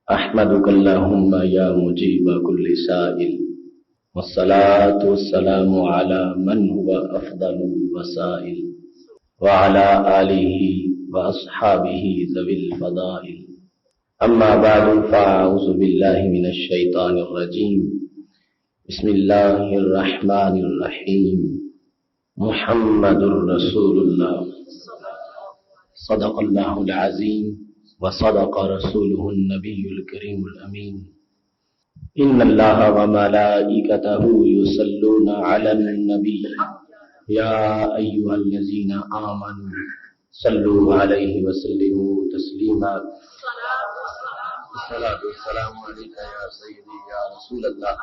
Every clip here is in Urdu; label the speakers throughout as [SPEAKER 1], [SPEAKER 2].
[SPEAKER 1] احمدک اللہم یا مجیب کل سائل والصلاة والسلام علی من هو افضل الوسائل وعلى آلہ واصحابہ ذوی الفضائل اما بعد فاعوذ باللہ من الشیطان الرجیم بسم اللہ الرحمن الرحیم محمد رسول اللہ صدق اللہ العظیم وصدق رسوله النبی الکریم الامین ان اللہ وملائکتہ یصلون علی النبی یا ایھا الذین آمنوا صلوا علیہ وسلموا تسلیما الصلاۃ والسلام علیک یا سیدی یا رسول اللہ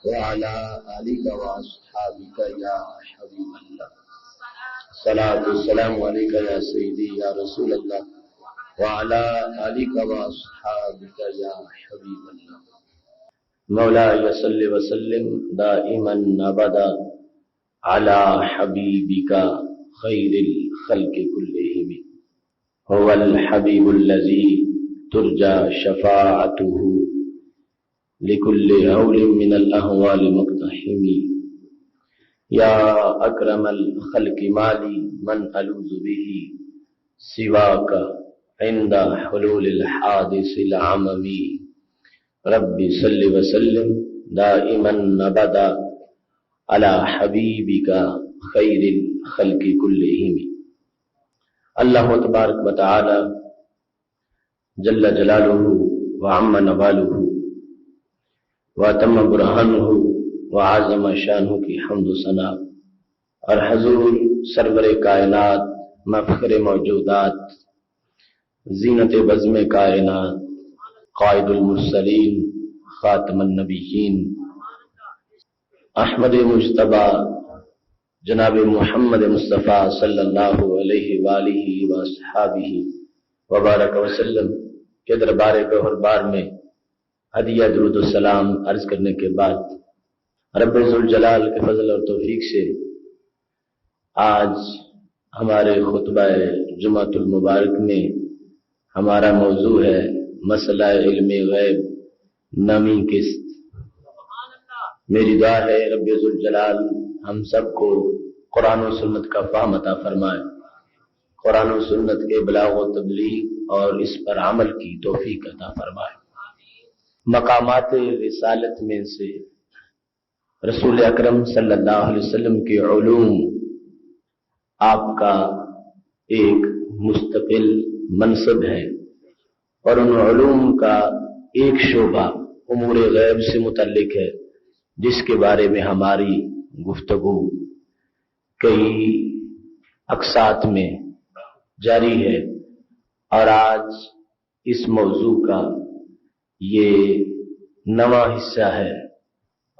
[SPEAKER 1] وعلی آلک واصحابک یا حبیب اللہ الصلاۃ والسلام علیک یا سیدی یا رسول اللہ وعلی آلک واصحابک یا حبیب اللہ مولاي صل وسلم دائما ابدا على حبيبك خير الخلق كلهم هو الحبيب الذي ترجى شفاعته لكل هول من الأهوال مقتحم يا أكرم الخلق مالي من ألوذ به سواك عند حلول الحادث العممي ربي صل وسلم دائما ابدا على حبيبك خير الخلق كلهم اللہ تبارک و تعالی جل جلالہ وعم نوالہ واتم برہانہ وعظم شانہ کی حمد و ثنا اور حضور سرور کائنات مفخر موجودات زینت بزم کائنات قائد المرسلین خاتم النبیین احمد مجتبی جناب محمد مصطفیٰ صلی اللہ علیہ وآلہ وصحابہ وبارک وسلم کے دربار گوہر بار میں ہدیہ درود السلام عرض کرنے کے بعد رب ذوالجلال کے فضل اور توفیق سے آج ہمارے خطبہ جمعۃ المبارک میں ہمارا موضوع ہے مسئلہ علم غیب نامی قسط۔ میری دعا ہے رب ذوالجلال ہم سب کو قرآن و سنت کا فہم عطا فرمائے، قرآن و سنت کے بلاغ و تبلیغ اور اس پر عمل کی توفیق عطا فرمائے۔ مقامات رسالت میں سے رسول اکرم صلی اللہ علیہ وسلم کے علوم آپ کا ایک مستقل منصب ہے، اور ان علوم کا ایک شعبہ امور غیب سے متعلق ہے جس کے بارے میں ہماری گفتگو کئی اقساط میں جاری ہے، اور آج اس موضوع کا یہ نواں حصہ ہے،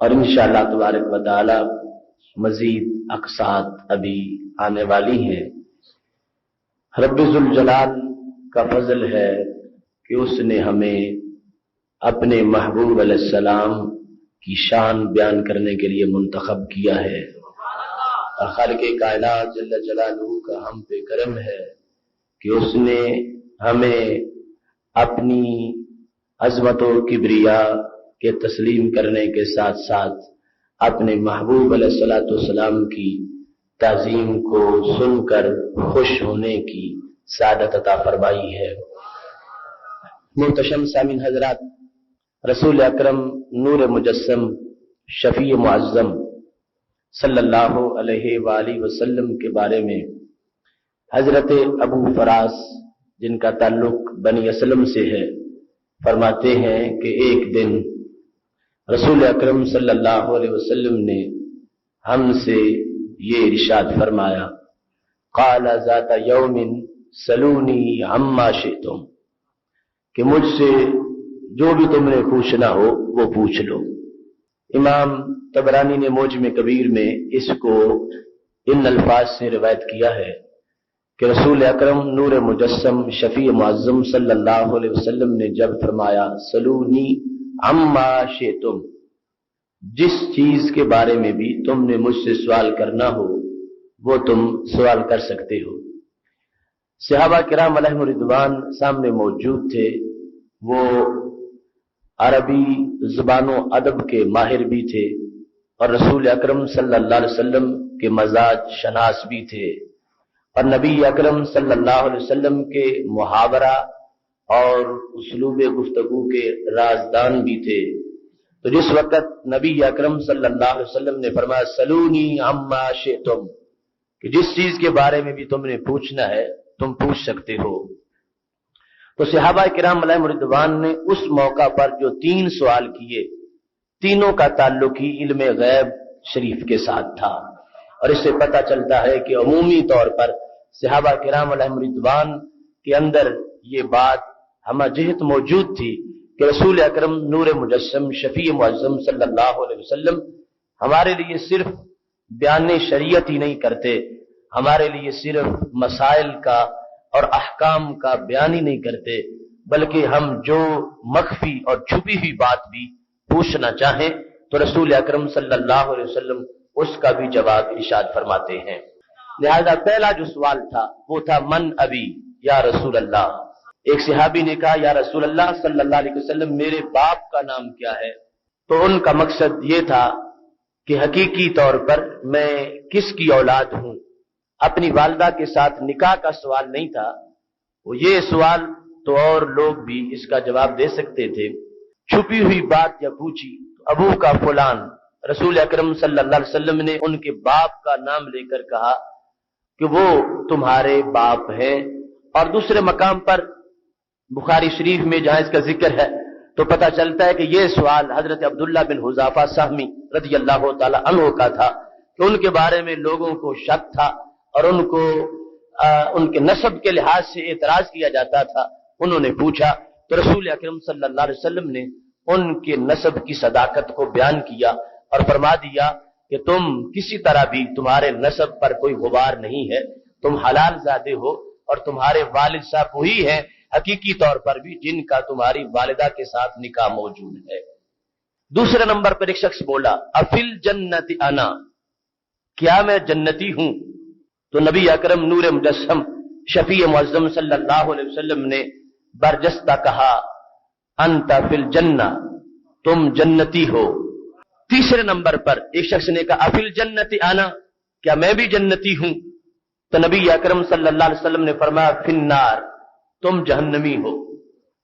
[SPEAKER 1] اور انشاءاللہ تبارک و تعالی مزید اقساط ابھی آنے والی ہیں۔ رب ذوالجلال کا فضل ہے کہ اس نے ہمیں اپنے محبوب علیہ السلام کی شان بیان کرنے کے لیے منتخب کیا ہے، اور خالق کائنات جل جلالہ کا ہم پہ کرم ہے کہ اس نے ہمیں اپنی عظمت و کبریا کے تسلیم کرنے کے ساتھ ساتھ اپنے محبوب علیہ السلام کی تعظیم کو سن کر خوش ہونے کی سعادت عطا فرمائی ہے۔ محتشم سامعین حضرات، رسول اکرم نور مجسم شفیع معظم صلی اللہ علیہ وآلہ وسلم کے بارے میں حضرت ابو فراس جن کا تعلق بنی اسلم سے ہے فرماتے ہیں کہ ایک دن رسول اکرم صلی اللہ علیہ وسلم نے ہم سے یہ ارشاد فرمایا، قال ذات یوم سلونی عما شئتم، کہ مجھ سے جو بھی تم نے پوچھنا ہو وہ پوچھ لو۔ امام طبرانی نے معجم کبیر میں اس کو ان الفاظ سے روایت کیا ہے کہ رسول اکرم نور مجسم شفیع معظم صلی اللہ علیہ وسلم نے جب فرمایا سلونی عما شئتم، جس چیز کے بارے میں بھی تم نے مجھ سے سوال کرنا ہو وہ تم سوال کر سکتے ہو۔ صحابہ کرام علیہم رضوان سامنے موجود تھے، وہ عربی زبان و ادب کے ماہر بھی تھے اور رسول اکرم صلی اللہ علیہ وسلم کے مزاج شناس بھی تھے اور نبی اکرم صلی اللہ علیہ وسلم کے محاورہ اور اسلوب گفتگو کے رازدان بھی تھے۔ تو جس وقت نبی اکرم صلی اللہ علیہ وسلم نے فرمایا سلونی عما شئتم، کہ جس چیز کے بارے میں بھی تم نے پوچھنا ہے تم پوچھ سکتے ہو، تو صحابہ کرام علیہم رضوان نے اس موقع پر جو 3 سوال کیے، تینوں کا تعلق ہی علم غیب شریف کے ساتھ تھا۔ اور اس سے پتہ چلتا ہے کہ عمومی طور پر صحابہ کرام علیہم رضوان کے اندر یہ بات ہمہ جہت موجود تھی کہ رسول اکرم نور مجسم شفیع معظم صلی اللہ علیہ وسلم ہمارے لیے صرف بیان شریعت ہی نہیں کرتے، ہمارے لیے صرف مسائل کا اور احکام کا بیان ہی نہیں کرتے، بلکہ ہم جو مخفی اور چھپی ہوئی بات بھی پوچھنا چاہیں تو رسول اکرم صلی اللہ علیہ وسلم اس کا بھی جواب ارشاد فرماتے ہیں۔ لہذا پہلا جو سوال تھا وہ تھا من ابی یا رسول اللہ۔ ایک صحابی نے کہا یا رسول اللہ صلی اللہ علیہ وسلم میرے باپ کا نام کیا ہے؟ تو ان کا مقصد یہ تھا کہ حقیقی طور پر میں کس کی اولاد ہوں، اپنی والدہ کے ساتھ نکاح کا سوال نہیں تھا۔ وہ یہ سوال تو اور لوگ بھی اس کا جواب دے سکتے تھے، چھپی ہوئی بات یا پوچھی ابو کا فلان، رسول اکرم صلی اللہ علیہ وسلم نے ان کے باپ کا نام لے کر کہا کہ وہ تمہارے باپ ہیں۔ اور دوسرے مقام پر بخاری شریف میں جہاں اس کا ذکر ہے تو پتہ چلتا ہے کہ یہ سوال حضرت عبداللہ بن حذافہ سہمی رضی اللہ تعالی عنہ کا تھا کہ ان کے بارے میں لوگوں کو شک تھا اور ان کو ان کے نسب کے لحاظ سے اعتراض کیا جاتا تھا۔ انہوں نے پوچھا تو رسول اکرم صلی اللہ علیہ وسلم نے ان کے نسب کی صداقت کو بیان کیا اور فرما دیا کہ تم کسی طرح بھی تمہارے نسب پر کوئی غبار نہیں ہے، تم حلال زادے ہو اور تمہارے والد صاحب وہی ہیں حقیقی طور پر بھی جن کا تمہاری والدہ کے ساتھ نکاح موجود ہے۔ دوسرے نمبر پر ایک شخص بولا افل جنت انا، کیا میں جنتی ہوں؟ تو نبی اکرم نور مجسم شفیع معظم صلی اللہ علیہ وسلم نے برجستہ کہا انت فی الجنہ، تم جنتی ہو۔ تیسرے نمبر پر ایک شخص نے کہا افل جنت انا، کیا میں بھی جنتی ہوں؟ تو نبی اکرم صلی اللہ علیہ وسلم نے فرمایا فی النار، تم جہنمی ہو۔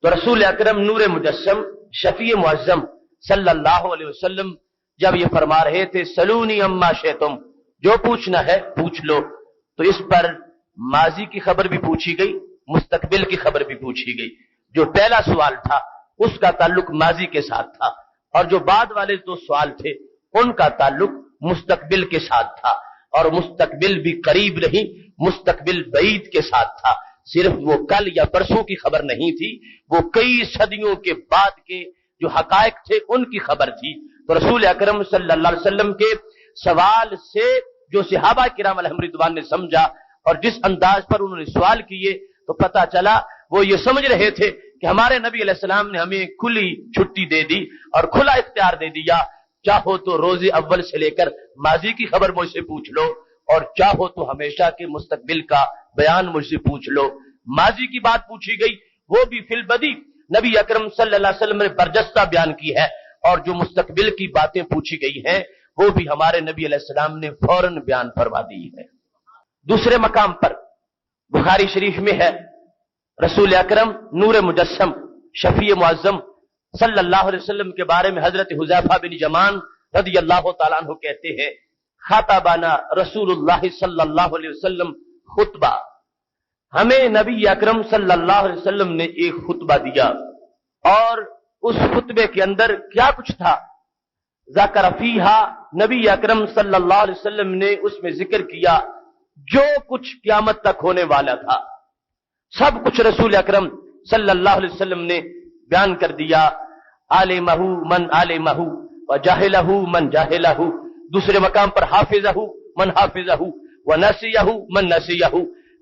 [SPEAKER 1] تو رسول اکرم نور مجسم شفیع معظم صلی اللہ علیہ وسلم جب یہ فرما رہے تھے سلونی اما شئتم، جو پوچھنا ہے پوچھ لو، تو اس پر ماضی کی خبر بھی پوچھی گئی، مستقبل کی خبر بھی پوچھی گئی۔ جو پہلا سوال تھا اس کا تعلق ماضی کے ساتھ تھا اور جو بعد والے 2 سوال تھے ان کا تعلق مستقبل کے ساتھ تھا، اور مستقبل بھی قریب نہیں، مستقبل بعید کے ساتھ تھا۔ صرف وہ کل یا پرسوں کی خبر نہیں تھی، وہ کئی صدیوں کے بعد کے جو حقائق تھے ان کی خبر تھی۔ تو رسول اکرم صلی اللہ علیہ وسلم کے سوال سے جو صحابہ کرام علیہم رضوان نے سمجھا اور جس انداز پر انہوں نے سوال کیے تو پتہ چلا وہ یہ سمجھ رہے تھے کہ ہمارے نبی علیہ السلام نے ہمیں کھلی چھٹی دے دی اور کھلا اختیار دے دیا، چاہو تو روز اول سے لے کر ماضی کی خبر مجھ سے پوچھ لو اور چاہو تو ہمیشہ کے مستقبل کا بیان مجھ سے پوچھ لو۔ ماضی کی بات پوچھی گئی وہ بھی فی البدی نبی اکرم صلی اللہ علیہ وسلم نے برجستہ بیان کی ہے، اور جو مستقبل کی باتیں پوچھی گئی ہیں وہ بھی ہمارے نبی علیہ السلام نے فوراً بیان فرما دی ہے۔ دوسرے مقام پر بخاری شریف میں ہے رسول اکرم نور مجسم شفیع معظم صلی اللہ علیہ وسلم کے بارے میں حضرت حذیفہ بن یمان رضی اللہ تعالیٰ عنہ کہتے ہیں خطبنا رسول اللہ صلی اللہ علیہ وسلم خطبہ، ہمیں نبی اکرم صلی اللہ علیہ وسلم نے ایک خطبہ دیا، اور اس خطبے کے اندر کیا کچھ تھا؟ ذکر فیہا، نبی اکرم صلی اللہ علیہ وسلم نے اس میں ذکر کیا جو کچھ قیامت تک ہونے والا تھا، سب کچھ رسول اکرم صلی اللہ علیہ وسلم نے بیان کر دیا۔ عالمہ من عالمہ وجاہلہ من جاہلہ، دوسرے مقام پر حافظہ من حافظہ ونسیہ من نسیہ۔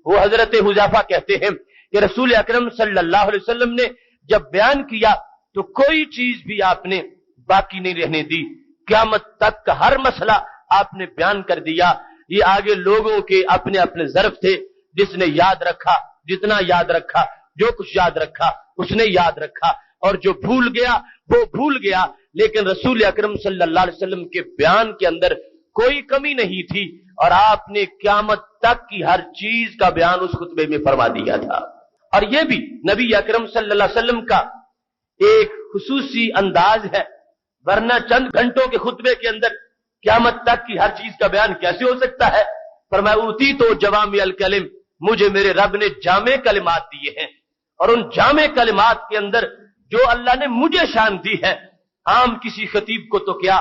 [SPEAKER 1] وہ حضرت حذیفہ کہتے ہیں کہ رسول اکرم صلی اللہ علیہ وسلم نے جب بیان کیا تو کوئی چیز بھی آپ نے باقی نہیں رہنے دی، قیامت تک کا ہر مسئلہ آپ نے بیان کر دیا۔ یہ آگے لوگوں کے اپنے اپنے ظرف تھے، جس نے یاد رکھا جتنا یاد رکھا جو کچھ یاد رکھا اس نے یاد رکھا اور جو بھول گیا وہ بھول گیا، لیکن رسول اکرم صلی اللہ علیہ وسلم کے بیان کے اندر کوئی کمی نہیں تھی اور آپ نے قیامت تک کی ہر چیز کا بیان اس خطبے میں فرما دیا تھا۔ اور یہ بھی نبی اکرم صلی اللہ علیہ وسلم کا ایک خصوصی انداز ہے، ورنہ چند گھنٹوں کے خطبے کے اندر قیامت تک کی ہر چیز کا بیان کیسے ہو سکتا ہے؟ فرمایا اوتی تو جوامع الکلم، مجھے میرے رب نے جامع کلمات دیے ہیں، اور ان جامع کلمات کے اندر جو اللہ نے مجھے شان دی ہے، عام کسی خطیب کو تو کیا،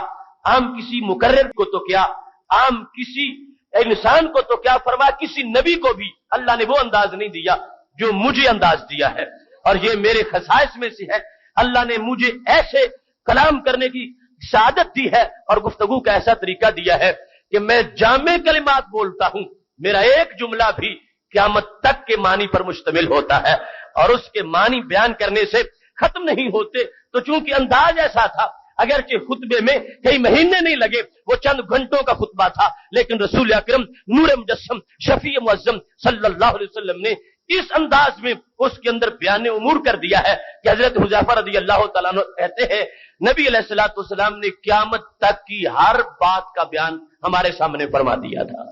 [SPEAKER 1] عام کسی مقرر کو تو کیا، عام کسی انسان کو تو کیا، فرمایا کسی نبی کو بھی اللہ نے وہ انداز نہیں دیا جو مجھے انداز دیا ہے، اور یہ میرے خصائص میں سے ہے۔ اللہ نے مجھے ایسے کلام کرنے کی سعادت دی ہے اور گفتگو کا ایسا طریقہ دیا ہے کہ میں جامع کلمات بولتا ہوں، میرا ایک جملہ بھی قیامت تک کے معنی پر مشتمل ہوتا ہے اور اس کے معنی بیان کرنے سے ختم نہیں ہوتے۔ تو چونکہ انداز ایسا تھا، اگرچہ خطبے میں کئی مہینے نہیں لگے، وہ چند گھنٹوں کا خطبہ تھا، لیکن رسول اکرم نور مجسم شفیع معظم صلی اللہ علیہ وسلم نے اس انداز میں اس کے اندر بیان امور کر دیا ہے کہ حضرت حذیفہ رضی اللہ تعالیٰ عنہ کہتے ہیں نبی علیہ الصلوۃ والسلام نے قیامت تک کی ہر بات کا بیان ہمارے سامنے فرما دیا تھا۔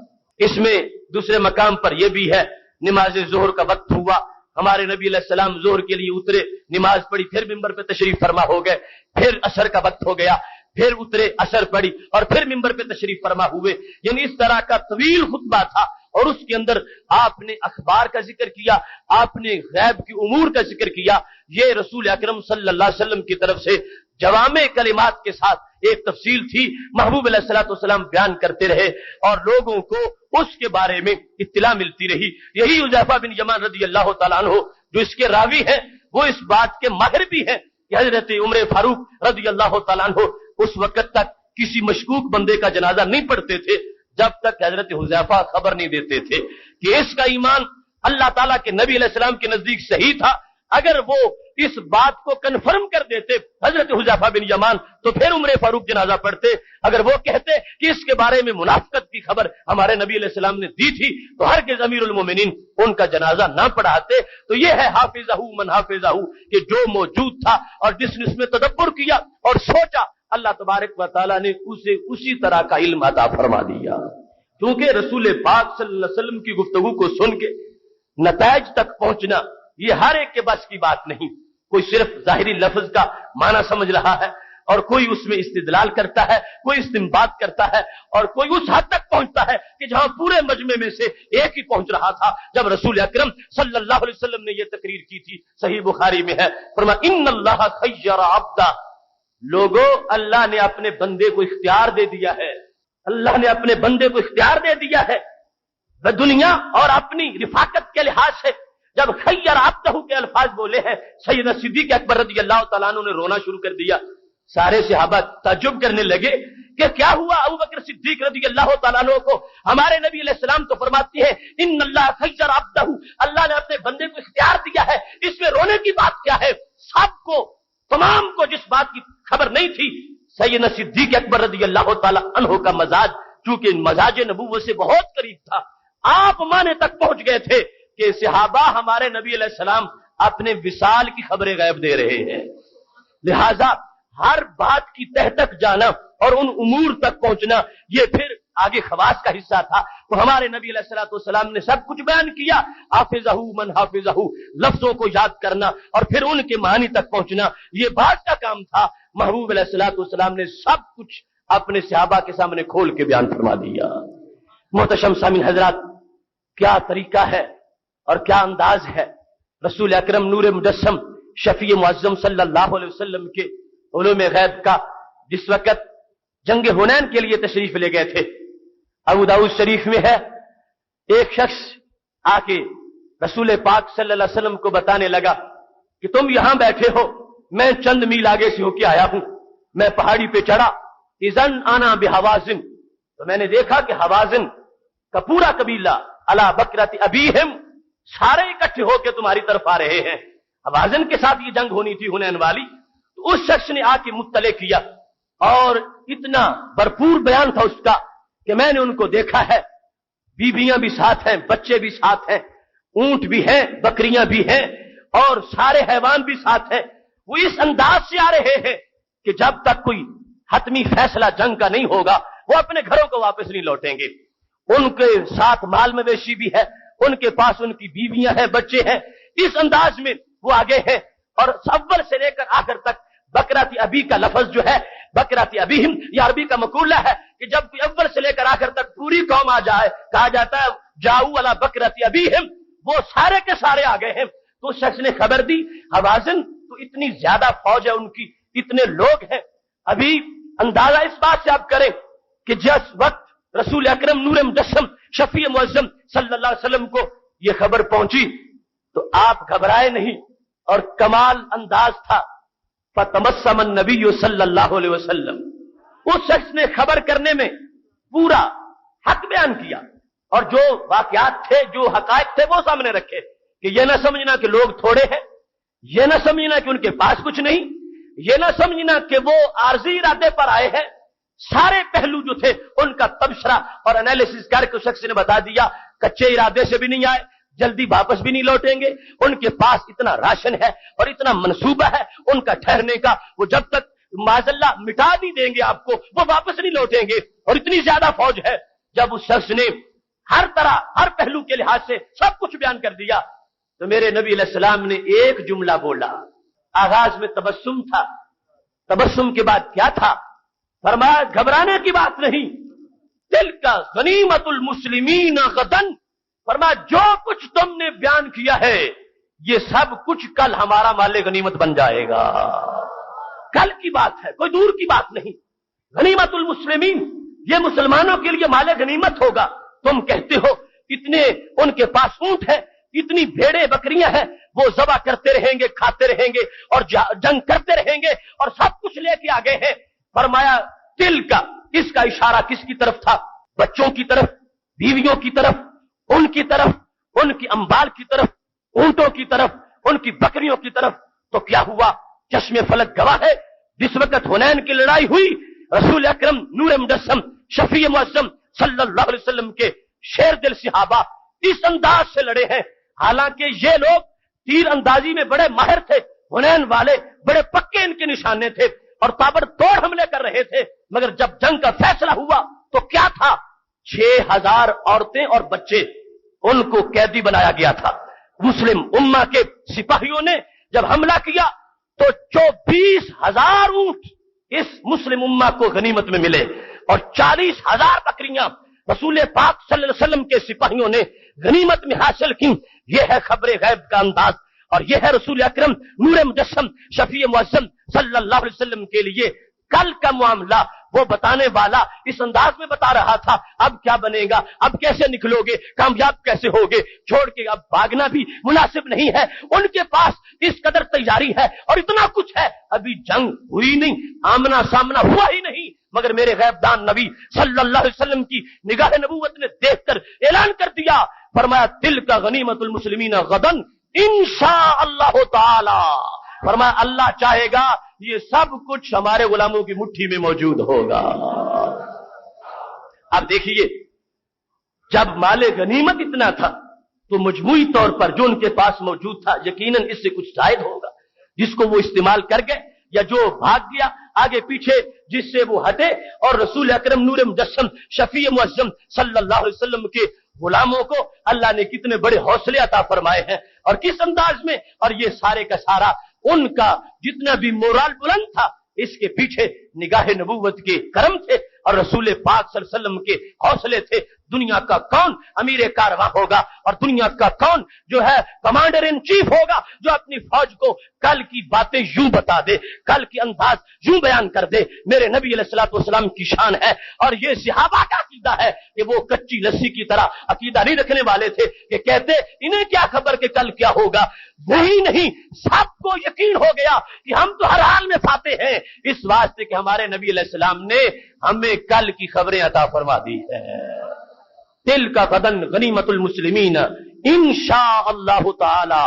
[SPEAKER 1] اس میں دوسرے مقام پر یہ بھی ہے، نماز ظہر کا وقت ہوا، ہمارے نبی علیہ السلام ظہر کے لیے اترے، نماز پڑھی، پھر ممبر پہ تشریف فرما ہو گئے، پھر عصر کا وقت ہو گیا، پھر اترے، عصر پڑھی اور پھر ممبر پہ تشریف فرما ہوئے، یعنی اس طرح کا طویل خطبہ تھا، اور اس کے اندر آپ نے اخبار کا ذکر کیا، آپ نے غیب کی امور کا ذکر کیا۔ یہ رسول اکرم صلی اللہ علیہ وسلم کی طرف سے جوامع کلمات کے ساتھ ایک تفصیل تھی، محبوب علیہ الصلوۃ والسلام بیان کرتے رہے اور لوگوں کو اس کے بارے میں اطلاع ملتی رہی۔ یہی حذیفہ بن یمان رضی اللہ تعالیٰ عنہ جو اس کے راوی ہیں، وہ اس بات کے ماہر بھی ہیں کہ حضرت عمر فاروق رضی اللہ تعالیٰ عنہ اس وقت تک کسی مشکوک بندے کا جنازہ نہیں پڑھتے تھے جب تک حضرت حذیفہ خبر نہیں دیتے تھے کہ اس کا ایمان اللہ تعالیٰ کے نبی علیہ السلام کے نزدیک صحیح تھا۔ اگر وہ اس بات کو کنفرم کر دیتے حضرت حذیفہ بن یمان تو پھر عمر فاروق جنازہ پڑھتے، اگر وہ کہتے کہ اس کے بارے میں منافقت کی خبر ہمارے نبی علیہ السلام نے دی تھی تو ہرگز امیر المومنین ان کا جنازہ نہ پڑھاتے۔ تو یہ ہے حافظہ من حافظہ، کہ جو موجود تھا اور جس نے اس میں تدبر کیا اور سوچا، اللہ تبارک و تعالیٰ نے اسے اسی طرح کا علم عطا فرما دیا۔ کیونکہ رسول پاک صلی اللہ علیہ وسلم کی گفتگو کو سن کے نتائج تک پہنچنا یہ ہر ایک کے بس کی بات نہیں۔ کوئی صرف ظاہری لفظ کا معنی سمجھ رہا ہے اور کوئی اس میں استدلال کرتا ہے، کوئی استنباط کرتا ہے، اور کوئی اس حد تک پہنچتا ہے کہ جہاں پورے مجمع میں سے ایک ہی پہنچ رہا تھا جب رسول اکرم صلی اللہ علیہ وسلم نے یہ تقریر کی تھی۔ صحیح بخاری میں ہے، فرمایا ان اللہ خیر عبدا، لوگوں اللہ نے اپنے بندے کو اختیار دے دیا ہے، اللہ نے اپنے بندے کو اختیار دے دیا ہے دنیا اور اپنی رفاقت کے لحاظ سے۔ جب خیر عبدہ کے الفاظ بولے ہیں، سیدنا صدیق اکبر رضی اللہ تعالیٰ عنہ نے رونا شروع کر دیا۔ سارے صحابہ تعجب کرنے لگے کہ کیا ہوا؟ ابو بکر صدیق رضی اللہ تعالیٰ عنہ کو ہمارے نبی علیہ السلام تو فرماتے ہیں ان اللہ خیر عبدہ، اللہ نے اپنے بندے کو اختیار دیا ہے، اس میں رونے کی بات کیا ہے؟ سب کو، تمام کو جس بات کی خبر نہیں تھی، سیدنا صدیق اکبر رضی اللہ تعالیٰ عنہ کا مزاج چونکہ مزاج نبوت سے بہت قریب تھا، آپ مانے تک پہنچ گئے تھے کہ صحابہ ہمارے نبی علیہ السلام اپنے وصال کی خبریں غیب دے رہے ہیں، لہذا ہر بات کی تہ تک جانا اور ان امور تک پہنچنا یہ پھر آگے خواص کا حصہ تھا۔ تو ہمارے نبی علیہ الصلوۃ والسلام نے سب کچھ بیان کیا، حافظہ من حافظہ، لفظوں کو یاد کرنا اور پھر ان کے معنی تک پہنچنا یہ بات کا کام تھا۔ محبوب علیہ الصلوۃ والسلام نے سب کچھ اپنے صحابہ کے سامنے کھول کے بیان فرما دیا۔ محتشم سامعین حضرات، کیا طریقہ ہے اور کیا انداز ہے رسول اکرم نور مجسم شفیع معظم صلی اللہ علیہ وسلم کے علوم غیب کا۔ جس وقت جنگ حنین کے لیے تشریف لے گئے تھے، ابو داؤد شریف میں ہے، ایک شخص آ کے رسول پاک صلی اللہ علیہ وسلم کو بتانے لگا کہ تم یہاں بیٹھے ہو، میں چند میل آگے سے ہو کے آیا ہوں، میں پہاڑی پہ چڑھا، اذن انا بحوازن، تو میں نے دیکھا کہ حوازن کا پورا قبیلہ علی بکرۃ ابیہم سارے اکٹھے ہو کے تمہاری طرف آ رہے ہیں۔ حوازن کے ساتھ یہ جنگ ہونی تھی حنین والی۔ تو اس شخص نے آ کے مطلع کیا اور اتنا بھرپور بیان تھا اس کا کہ میں نے ان کو دیکھا ہے، بیویاں بھی ساتھ ہیں، بچے بھی ساتھ ہیں، اونٹ بھی ہیں، بکریاں بھی ہیں، اور سارے حیوان بھی ساتھ ہیں، وہ اس انداز سے آ رہے ہیں کہ جب تک کوئی حتمی فیصلہ جنگ کا نہیں ہوگا وہ اپنے گھروں کو واپس نہیں لوٹیں گے۔ ان کے ساتھ مال مویشی بھی ہے، ان کے پاس ان کی بیویاں ہیں، بچے ہیں، اس انداز میں وہ آگے ہیں۔ اور اول سے لے کر آخر تک بکرات ابی کا لفظ جو ہے، بکرات ابیہم، یہ عربی کا مقولہ ہے کہ جب کوئی اول سے لے کر آخر تک پوری قوم آ جائے، کہا جاتا ہے جاؤ علی بکرات ابیہم، وہ سارے کے سارے آ گئے ہیں۔ تو شخص نے خبر دی، حوازن تو اتنی زیادہ فوج ہے ان کی، اتنے لوگ ہیں۔ ابھی اندازہ اس بات سے آپ کریں کہ جس وقت رسول اکرم نور مجسم شفیع معظم صلی اللہ علیہ وسلم کو یہ خبر پہنچی تو آپ گھبرائے نہیں، اور کمال انداز تھا۔ فتبسم النبی صلی اللہ علیہ وسلم، اس شخص نے خبر کرنے میں پورا حق بیان کیا، اور جو واقعات تھے، جو حقائق تھے وہ سامنے رکھے، کہ یہ نہ سمجھنا کہ لوگ تھوڑے ہیں، یہ نہ سمجھنا کہ ان کے پاس کچھ نہیں، یہ نہ سمجھنا کہ وہ عارضی ارادے پر آئے ہیں۔ سارے پہلو جو تھے ان کا تبصرہ اور انالیسس کر کے شخص نے بتا دیا، کچے ارادے سے بھی نہیں آئے، جلدی واپس بھی نہیں لوٹیں گے، ان کے پاس اتنا راشن ہے اور اتنا منصوبہ ہے ان کا ٹھہرنے کا، وہ جب تک معاذ اللہ مٹا نہیں دیں گے آپ کو وہ واپس نہیں لوٹیں گے، اور اتنی زیادہ فوج ہے۔ جب اس شخص نے ہر طرح ہر پہلو کے لحاظ سے سب کچھ بیان کر دیا تو میرے نبی علیہ السلام نے ایک جملہ بولا۔ آغاز میں تبسم تھا، تبسم کے بعد کیا تھا؟ فرمایا گھبرانے کی بات نہیں، تلک غنیمت المسلمین غدن، فرمایا جو کچھ تم نے بیان کیا ہے یہ سب کچھ کل ہمارا مال غنیمت بن جائے گا۔ کل کی بات ہے، کوئی دور کی بات نہیں۔ غنیمت المسلمین، یہ مسلمانوں کے لیے مال غنیمت ہوگا۔ تم کہتے ہو اتنے ان کے پاس اونٹ ہے، اتنی بھیڑیں بکریاں ہیں، وہ ذبح کرتے رہیں گے، کھاتے رہیں گے اور جنگ کرتے رہیں گے اور سب کچھ لے کے آگے ہیں۔ فرمایا دل کا، اس کا اشارہ کس کی طرف تھا؟ بچوں کی طرف، بیویوں کی طرف، ان کی طرف، ان کی اموال کی طرف، اونٹوں کی طرف، ان کی بکریوں کی طرف۔ تو کیا ہوا؟ چشم فلک گواہ ہے، جس وقت حنین کی لڑائی ہوئی رسول اکرم نور مجسم شفیع معظم صلی اللہ علیہ وسلم کے شیر دل صحابہ اس انداز سے لڑے ہیں۔ حالانکہ یہ لوگ تیر اندازی میں بڑے ماہر تھے، حنین والے بڑے پکے ان کے نشانے تھے اور تابڑ توڑ حملے کر رہے تھے، مگر جب جنگ کا فیصلہ ہوا تو کیا تھا؟ 6000 عورتیں اور بچے ان کو قیدی بنایا گیا تھا۔ مسلم امہ کے سپاہیوں نے جب حملہ کیا تو 24,000 اونٹ اس مسلم امہ کو غنیمت میں ملے اور 40,000 بکریاں رسول پاک صلی اللہ علیہ وسلم کے سپاہیوں نے غنیمت میں حاصل کی۔ یہ ہے خبر غیب کا انداز، اور یہ ہے رسول اکرم نور مجسم شفیع معظم صلی اللہ علیہ وسلم کے لیے کل کا معاملہ وہ بتانے والا اس انداز میں بتا رہا تھا۔ اب کیا بنے گا، اب کیسے نکلو گے، کامیاب کیسے ہوگے، چھوڑ کے اب بھاگنا بھی مناسب نہیں ہے۔ ان کے پاس اس قدر تیاری ہے اور اتنا کچھ ہے، ابھی جنگ ہوئی نہیں، آمنا سامنا ہوا ہی نہیں، مگر میرے غیب دان نبی صلی اللہ علیہ وسلم کی نگاہ نبوت نے دیکھ کر اعلان کر دیا، فرمایا دل کا غنیمت المسلمین غدن انشاء اللہ تعالی، فرمایا اللہ چاہے گا یہ سب کچھ ہمارے غلاموں کی مٹھی میں موجود ہوگا۔ اب دیکھیے، جب مال غنیمت اتنا تھا تو مجموعی طور پر جو ان کے پاس موجود تھا یقیناً اس سے کچھ زائد ہوگا، جس کو وہ استعمال کر گئے یا جو بھاگ گیا آگے پیچھے جس سے وہ ہٹے، اور رسول اکرم نور مجسم شفیع معظم صلی اللہ علیہ وسلم کے غلاموں کو اللہ نے کتنے بڑے حوصلے عطا فرمائے ہیں اور کس انداز میں، اور یہ سارے کا سارا ان کا جتنا بھی مورال بلند تھا اس کے پیچھے نگاہ نبوت کے کرم تھے اور رسول پاک صلی اللہ علیہ وسلم کے حوصلے تھے۔ دنیا کا کون امیر کارواں ہوگا اور دنیا کا کون جو ہے کمانڈر ان چیف ہوگا جو اپنی فوج کو کل کی باتیں یوں بتا دے، کل کی انداز یوں بیان کر دے؟ میرے نبی علیہ الصلوۃ والسلام کی شان ہے، اور یہ صحابہ کا عقیدہ ہے کہ وہ کچی لسی کی طرح عقیدہ نہیں رکھنے والے تھے کہ کہتے انہیں کیا خبر کہ کل کیا ہوگا۔ نہیں، سب کو یقین ہو گیا کہ ہم تو ہر حال میں فاتح ہیں، اس واسطے کہ ہمارے نبی علیہ السلام نے ہمیں کل کی خبریں عطا فرما دی ہیں۔ دل کا غدن غنیمت المسلمین انشاء اللہ تعالی،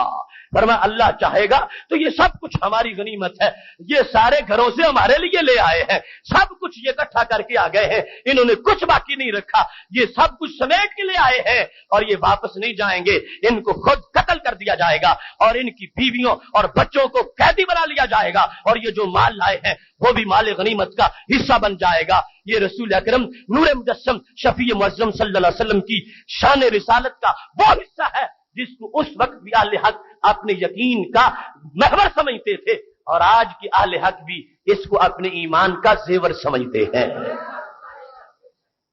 [SPEAKER 1] فرمایا اللہ چاہے گا تو یہ سب کچھ ہماری غنیمت ہے، یہ سارے گھروں سے ہمارے لیے لے آئے ہیں، سب کچھ یہ اکٹھا کر کے آ گئے ہیں، انہوں نے کچھ باقی نہیں رکھا، یہ سب کچھ سمیٹ کے لے آئے ہیں اور یہ واپس نہیں جائیں گے، ان کو خود قتل کر دیا جائے گا اور ان کی بیویوں اور بچوں کو قیدی بنا لیا جائے گا اور یہ جو مال لائے ہیں وہ بھی مال غنیمت کا حصہ بن جائے گا۔ یہ رسول اکرم نور مجسم شفیع معظم صلی اللہ علیہ وسلم کی شان رسالت کا وہ حصہ ہے جس کو اس وقت بھی اہل حق اپنے یقین کا محور سمجھتے تھے اور آج کی اہل حق بھی اس کو اپنے ایمان کا زیور سمجھتے ہیں۔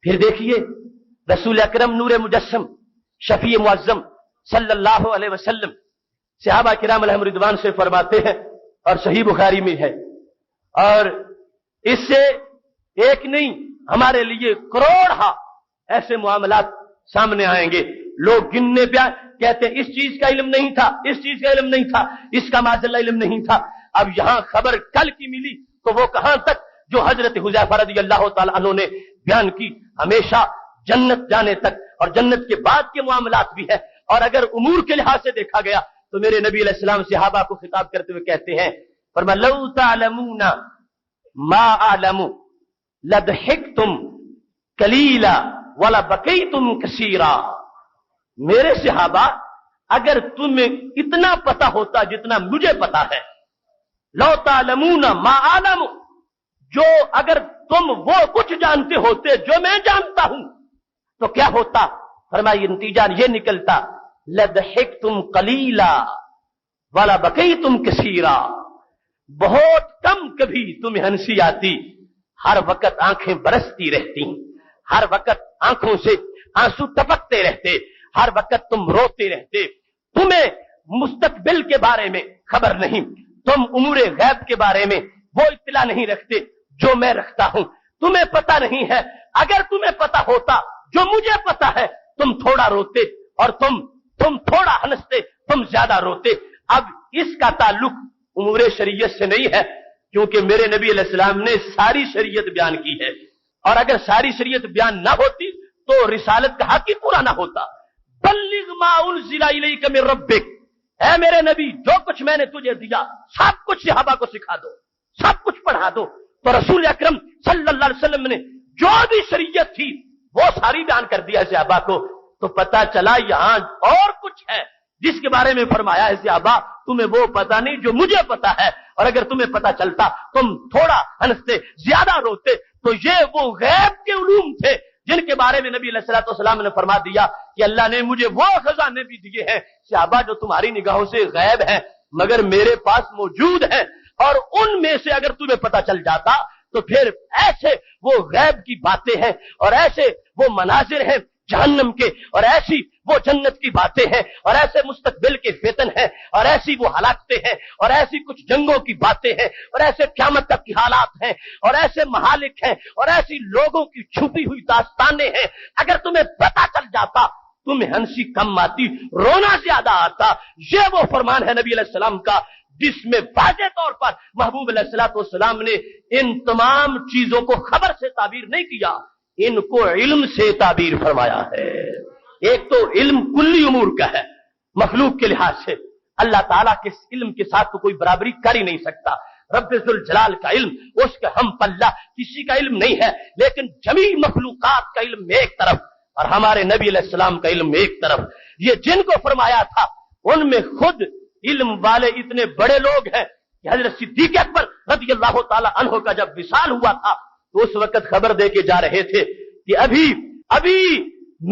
[SPEAKER 1] پھر دیکھیے رسول اکرم نور مجسم شفیع معظم صلی اللہ علیہ وسلم صحابہ کرام علیہم رضوان سے فرماتے ہیں اور صحیح بخاری میں ہے، اور اس سے ایک نہیں ہمارے لیے کروڑ ایسے معاملات سامنے آئیں گے، لوگ گننے پہ کہتے ہیں اس چیز کا علم نہیں تھا، اس چیز کا علم نہیں تھا، اس کا معاذ اللہ علم نہیں تھا۔ اب یہاں خبر کل کی ملی تو وہ کہاں تک جو حضرت حذیفہ رضی اللہ تعالی عنہ نے بیان کی، ہمیشہ جنت جانے تک اور جنت کے بعد کے معاملات بھی ہے۔ اور اگر امور کے لحاظ سے دیکھا گیا تو میرے نبی علیہ السلام صحابہ کو خطاب کرتے ہوئے کہتے ہیں، فرمایا لو تعلمون ما اعلم لضحكتم قليلا ولبكيتم كثيرا۔ میرے صحابہ اگر تمہیں اتنا پتا ہوتا جتنا مجھے پتا ہے، لو تعلمون ما اعلم، جو اگر تم وہ کچھ جانتے ہوتے جو میں جانتا ہوں تو کیا ہوتا؟ فرمایا نتیجہ یہ نکلتا لضحكتم قليلا ولبكيتم كثيرا، بہت کم کبھی تمہیں ہنسی آتی، ہر وقت آنکھیں برستی رہتی، ہر وقت آنکھوں سے آنسو ٹپکتے رہتے، ہر وقت تم روتے رہتے، تمہیں مستقبل کے بارے میں خبر نہیں، تم امور غیب کے بارے میں وہ اطلاع نہیں رکھتے جو میں رکھتا ہوں، تمہیں پتہ نہیں ہے۔ اگر تمہیں پتہ ہوتا جو مجھے پتہ ہے تم تھوڑا روتے اور تم تھوڑا ہنستے، تم زیادہ روتے۔ اب اس کا تعلق امور شریعت سے نہیں ہے، کیونکہ میرے نبی علیہ السلام نے ساری شریعت بیان کی ہے، اور اگر ساری شریعت بیان نہ ہوتی تو رسالت کا حق ہی پورا نہ ہوتا۔ بلغ ما انزل الیک من ربک، اے میرے نبی جو کچھ میں نے تجھے دیا سب کچھ صحابہ کو سکھا دو، سب کچھ پڑھا دو۔ تو رسول اکرم صلی اللہ علیہ وسلم نے جو بھی شریعت تھی وہ ساری بیان کر دیا صحابہ کو، تو پتا چلا یہاں اور کچھ ہے جس کے بارے میں فرمایا ہے صحابہ تمہیں وہ پتا نہیں جو مجھے پتا ہے، اور اگر تمہیں پتا چلتا تم تھوڑا ہنستے زیادہ روتے۔ تو یہ وہ غیب کے علوم تھے جن کے بارے میں نبی علیہ الصلوۃ والسلام نے فرما دیا کہ اللہ نے مجھے وہ خزانے بھی دیے ہیں صحابہ جو تمہاری نگاہوں سے غیب ہیں مگر میرے پاس موجود ہیں، اور ان میں سے اگر تمہیں پتا چل جاتا تو پھر ایسے وہ غیب کی باتیں ہیں اور ایسے وہ مناظر ہیں جہنم کے، اور ایسی وہ جنت کی باتیں ہیں، اور ایسے مستقبل کے فتن ہیں، اور ایسی وہ ہلاکتیں ہیں، اور ایسی کچھ جنگوں کی باتیں ہیں، اور ایسے قیامت تک کی حالات ہیں، اور ایسے مہالک ہیں، اور ایسی لوگوں کی چھپی ہوئی داستانیں ہیں۔ اگر تمہیں پتا چل جاتا تمہیں ہنسی کم آتی، رونا زیادہ آتا۔ یہ وہ فرمان ہے نبی علیہ السلام کا جس میں واضح طور پر محبوب علیہ الصلوۃ والسلام نے ان تمام چیزوں کو خبر سے تعبیر نہیں کیا، ان کو علم سے تعبیر فرمایا ہے۔ ایک تو علم کلی امور کا ہے، مخلوق کے لحاظ سے اللہ تعالیٰ کے علم کے ساتھ تو کوئی برابری کر ہی نہیں سکتا۔ رب ذوالجلال کا علم اس کا ہم پلہ کسی کا علم نہیں ہے، لیکن جمیع مخلوقات کا علم ایک طرف اور ہمارے نبی علیہ السلام کا علم ایک طرف۔ یہ جن کو فرمایا تھا ان میں خود علم والے اتنے بڑے لوگ ہیں کہ حضرت صدیق اکبر رضی اللہ تعالی عنہ کا جب وصال ہوا تھا تو اس وقت خبر دے کے جا رہے تھے کہ ابھی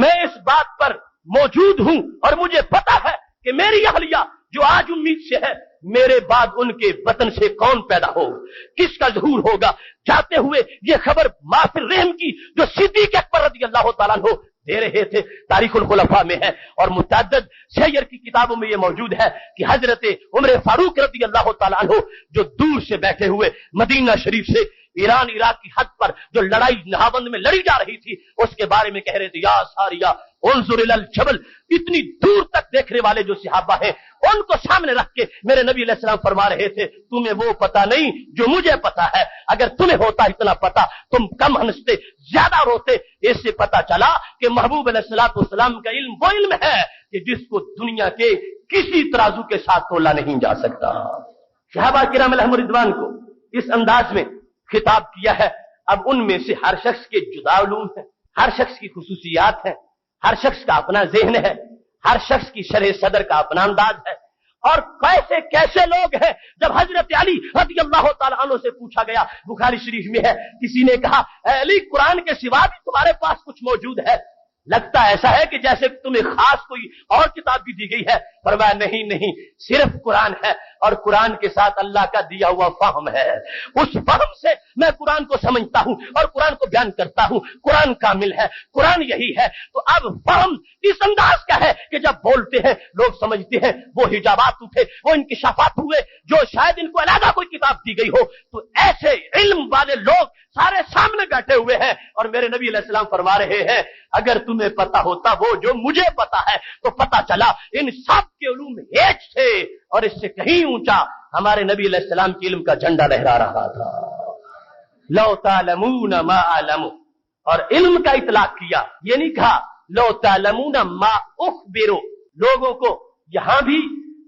[SPEAKER 1] میں اس بات پر موجود ہوں اور مجھے پتا ہے کہ میری اہلیہ جو آج امید سے ہے میرے بعد ان کے وطن سے کون پیدا ہوگا، کس کا ظہور ہوگا۔ جاتے ہوئے یہ خبر مافر رحم کی جو صدیق اکبر رضی اللہ تعالیٰ عنہ دے رہے تھے تاریخ الخلفاء میں ہے، اور متعدد سیر کی کتابوں میں یہ موجود ہے کہ حضرت عمر فاروق رضی اللہ تعالیٰ عنہ جو دور سے بیٹھے ہوئے مدینہ شریف سے ایران عراق کی حد پر جو لڑائی نہاوند میں لڑی جا رہی تھی اس کے بارے میں کہہ رہے تھے، یا ساریہ انظر الی الجبل، اتنی دور تک دیکھنے والے جو صحابہ ہیں ان کو سامنے رکھ کے میرے نبی علیہ السلام فرما رہے تھے، تمہیں وہ پتا نہیں جو مجھے پتا ہے، اگر تمہیں ہوتا اتنا پتا تم کم ہنستے زیادہ روتے۔ اس سے پتا چلا کہ محبوب علیہ الصلوۃ والسلام کا علم وہ علم ہے کہ جس کو دنیا کے کسی ترازو کے ساتھ تولا نہیں جا سکتا۔ صحابہ کرام علیہم رضوان کو اس انداز میں خطاب کیا ہے۔ اب ان میں سے ہر شخص کے جدا علوم ہیں، ہر شخص کی خصوصیات ہیں، ہر شخص کا اپنا ذہن ہے، ہر شخص کی شرح صدر کا اپنا انداز ہے، اور کیسے کیسے لوگ ہیں۔ جب حضرت علی رضی اللہ تعالیٰ عنہ سے پوچھا گیا، بخاری شریف میں ہے، کسی نے کہا اے علی قرآن کے سوا بھی تمہارے پاس کچھ موجود ہے؟ لگتا ایسا ہے کہ جیسے تمہیں خاص کوئی اور کتاب بھی دی گئی ہے۔ فرمایا نہیں نہیں، صرف قرآن ہے، اور قرآن کے ساتھ اللہ کا دیا ہوا فہم ہے، اس فہم سے میں قرآن کو سمجھتا ہوں اور قرآن کو بیان کرتا ہوں۔ قرآن کامل ہے، قرآن یہی ہے۔ تو اب فہم اس انداز کا ہے کہ جب بولتے ہیں لوگ سمجھتے ہیں، وہ حجابات اٹھے، وہ انکشافات ہوئے جو شاید ان کو علیحدہ کوئی کتاب دی گئی ہو۔ تو ایسے علم والے لوگ سارے سامنے بیٹھے ہوئے ہیں، اور میرے نبی علیہ السلام فرما رہے ہیں اگر تمہیں پتا ہوتا وہ جو مجھے پتا ہے تو پتا چلا ان سب کے علوم ایک تھے، اور اس سے کہیں اونچا ہمارے نبی علیہ السلام کے علم کا جھنڈا لہرا رہا تھا۔ لو تعلمون ما اعلم، اور علم کا اطلاق کیا، یہ نہیں کہا لو تعلمون ما اخبر۔ لوگوں کو یہاں بھی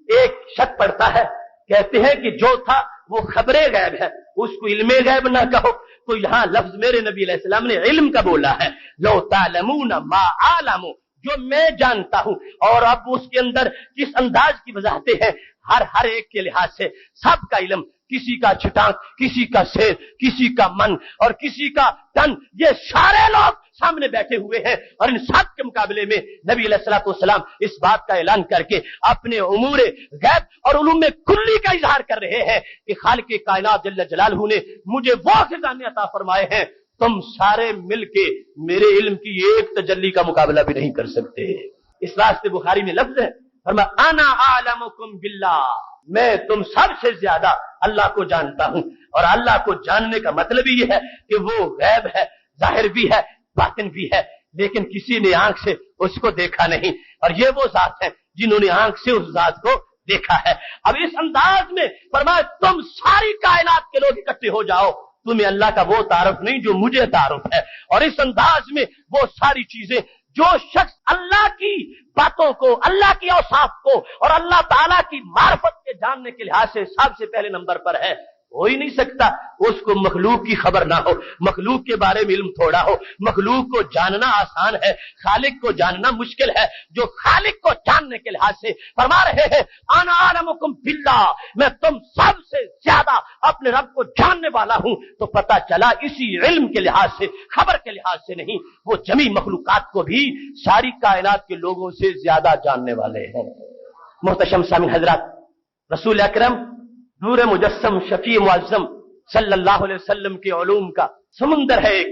[SPEAKER 1] ایک شک پڑتا ہے، کہتے ہیں کہ جو تھا وہ خبر غیب ہے، اس کو علم غیب نہ کہو۔ تو یہاں لفظ میرے نبی علیہ السلام نے علم کا بولا ہے، لو تعلمون ما اعلم، جو میں جانتا ہوں۔ اور اب اس کے اندر کس انداز کی وضاحتیں ہیں، ہر ایک کے لحاظ سے سب کا علم، کسی کا چھٹانک، کسی کا سیر، کسی کا من اور کسی کا تن، یہ سارے لوگ سامنے بیٹھے ہوئے ہیں، اور ان سب کے مقابلے میں نبی علیہ الصلوۃ والسلام اس بات کا اعلان کر کے اپنے امور غیب اور علوم کلی کا اظہار کر رہے ہیں کہ خالق کائنات جل جلالہ نے مجھے وہ خزانے عطا فرمائے ہیں، تم سارے مل کے میرے علم کی ایک تجلی کا مقابلہ بھی نہیں کر سکتے۔ اس واسطے بخاری میں لفظ ہے، فرمایا انا اعلمکم باللہ، میں تم سب سے زیادہ اللہ کو جانتا ہوں۔ اور اللہ کو جاننے کا مطلب یہ ہے کہ وہ غیب ہے، ظاہر بھی ہے، باطن بھی ہے، لیکن کسی نے آنکھ سے اس کو دیکھا نہیں، اور یہ وہ ذات ہے جنہوں نے آنکھ سے اس ذات کو دیکھا ہے۔ اب اس انداز میں فرمایا تم ساری کائنات کے لوگ اکٹھے ہو جاؤ، تمہیں اللہ کا وہ تعارف نہیں جو مجھے تعارف ہے۔ اور اس انداز میں وہ ساری چیزیں جو شخص اللہ کی باتوں کو، اللہ کی اوصاف کو اور اللہ تعالیٰ کی معرفت کے جاننے کے لحاظ سے سب سے پہلے نمبر پر ہے، ہو ہی نہیں سکتا اس کو مخلوق کی خبر نہ ہو، مخلوق کے بارے میں علم تھوڑا ہو۔ مخلوق کو جاننا آسان ہے، خالق کو جاننا مشکل ہے۔ جو خالق کو جاننے کے لحاظ سے فرما رہے ہیں انا اعلمکم باللہ، میں تم سب سے زیادہ اپنے رب کو جاننے والا ہوں، تو پتا چلا اسی علم کے لحاظ سے، خبر کے لحاظ سے نہیں، وہ جمی مخلوقات کو بھی ساری کائنات کے لوگوں سے زیادہ جاننے والے ہیں۔ محتشم سامعین حضرات، رسول اکرم نور مجسم شفیع معظم صلی اللہ علیہ وسلم کے علوم کا سمندر ہے ایک۔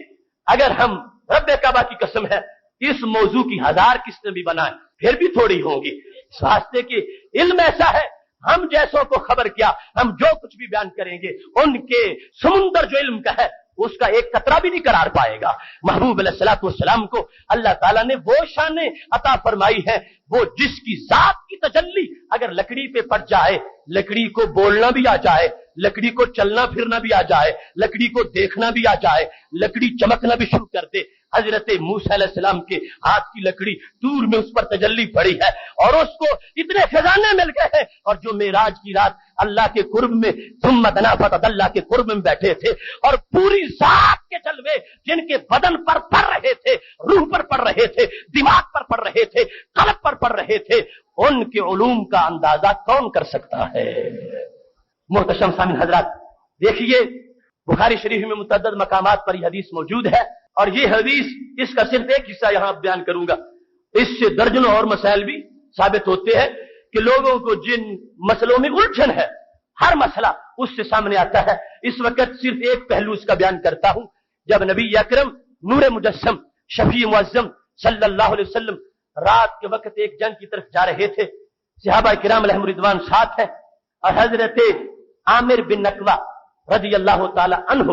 [SPEAKER 1] اگر ہم رب کعبہ کی قسم ہے اس موضوع کی 1000 قسطیں بھی بنائیں پھر بھی تھوڑی ہوں گی، اس واسطے کہ علم ایسا ہے، ہم جیسوں کو خبر کیا، ہم جو کچھ بھی بیان کریں گے ان کے سمندر جو علم کا ہے اس کا ایک قطرہ بھی نہیں قرار پائے گا۔ محبوب علیہ الصلوۃ والسلام کو اللہ تعالیٰ نے وہ شانیں عطا فرمائی ہے، وہ جس کی ذات کی تجلی اگر لکڑی پہ پڑ جائے، لکڑی کو بولنا بھی آ جائے، لکڑی کو چلنا پھرنا بھی آ جائے، لکڑی کو دیکھنا بھی آ جائے، لکڑی چمکنا بھی شروع کر دے۔ حضرت موسیٰ علیہ السلام کے ہاتھ کی لکڑی دور میں اس پر تجلی پڑی ہے، اور اس کو اتنے خزانے مل گئے ہیں، اور جو معراج کی رات اللہ کے قرب میں ثم دنا فتدلی کے قرب میں بیٹھے تھے، اور پوری ذات کے جلوے جن کے بدن پر پڑ رہے تھے، روح پر پڑ رہے تھے، دماغ پر پڑ رہے تھے، قلب پر پڑ رہے تھے، ان کے علوم کا اندازہ کون کر سکتا ہے؟ محتشم سامعین حضرات، دیکھیے بخاری شریف میں متعدد مقامات پر یہ حدیث موجود ہے، اور یہ حدیث اس کا صرف ایک حصہ یہاں بیان کروں گا، اس سے درجنوں اور مسائل بھی ثابت ہوتے ہیں کہ لوگوں کو جن مسئلوں میں الجھن ہے ہر مسئلہ اس سے سامنے آتا ہے۔ اس وقت صرف ایک پہلو اس کا بیان کرتا ہوں۔ جب نبی اکرم نور مجسم شفیع معظم صلی اللہ علیہ وسلم رات کے وقت ایک جنگ کی طرف جا رہے تھے، صحابہ کرام علیہم رضوان ساتھ ہیں، اور حضرت عامر بن نقوہ رضی اللہ تعالی عنہ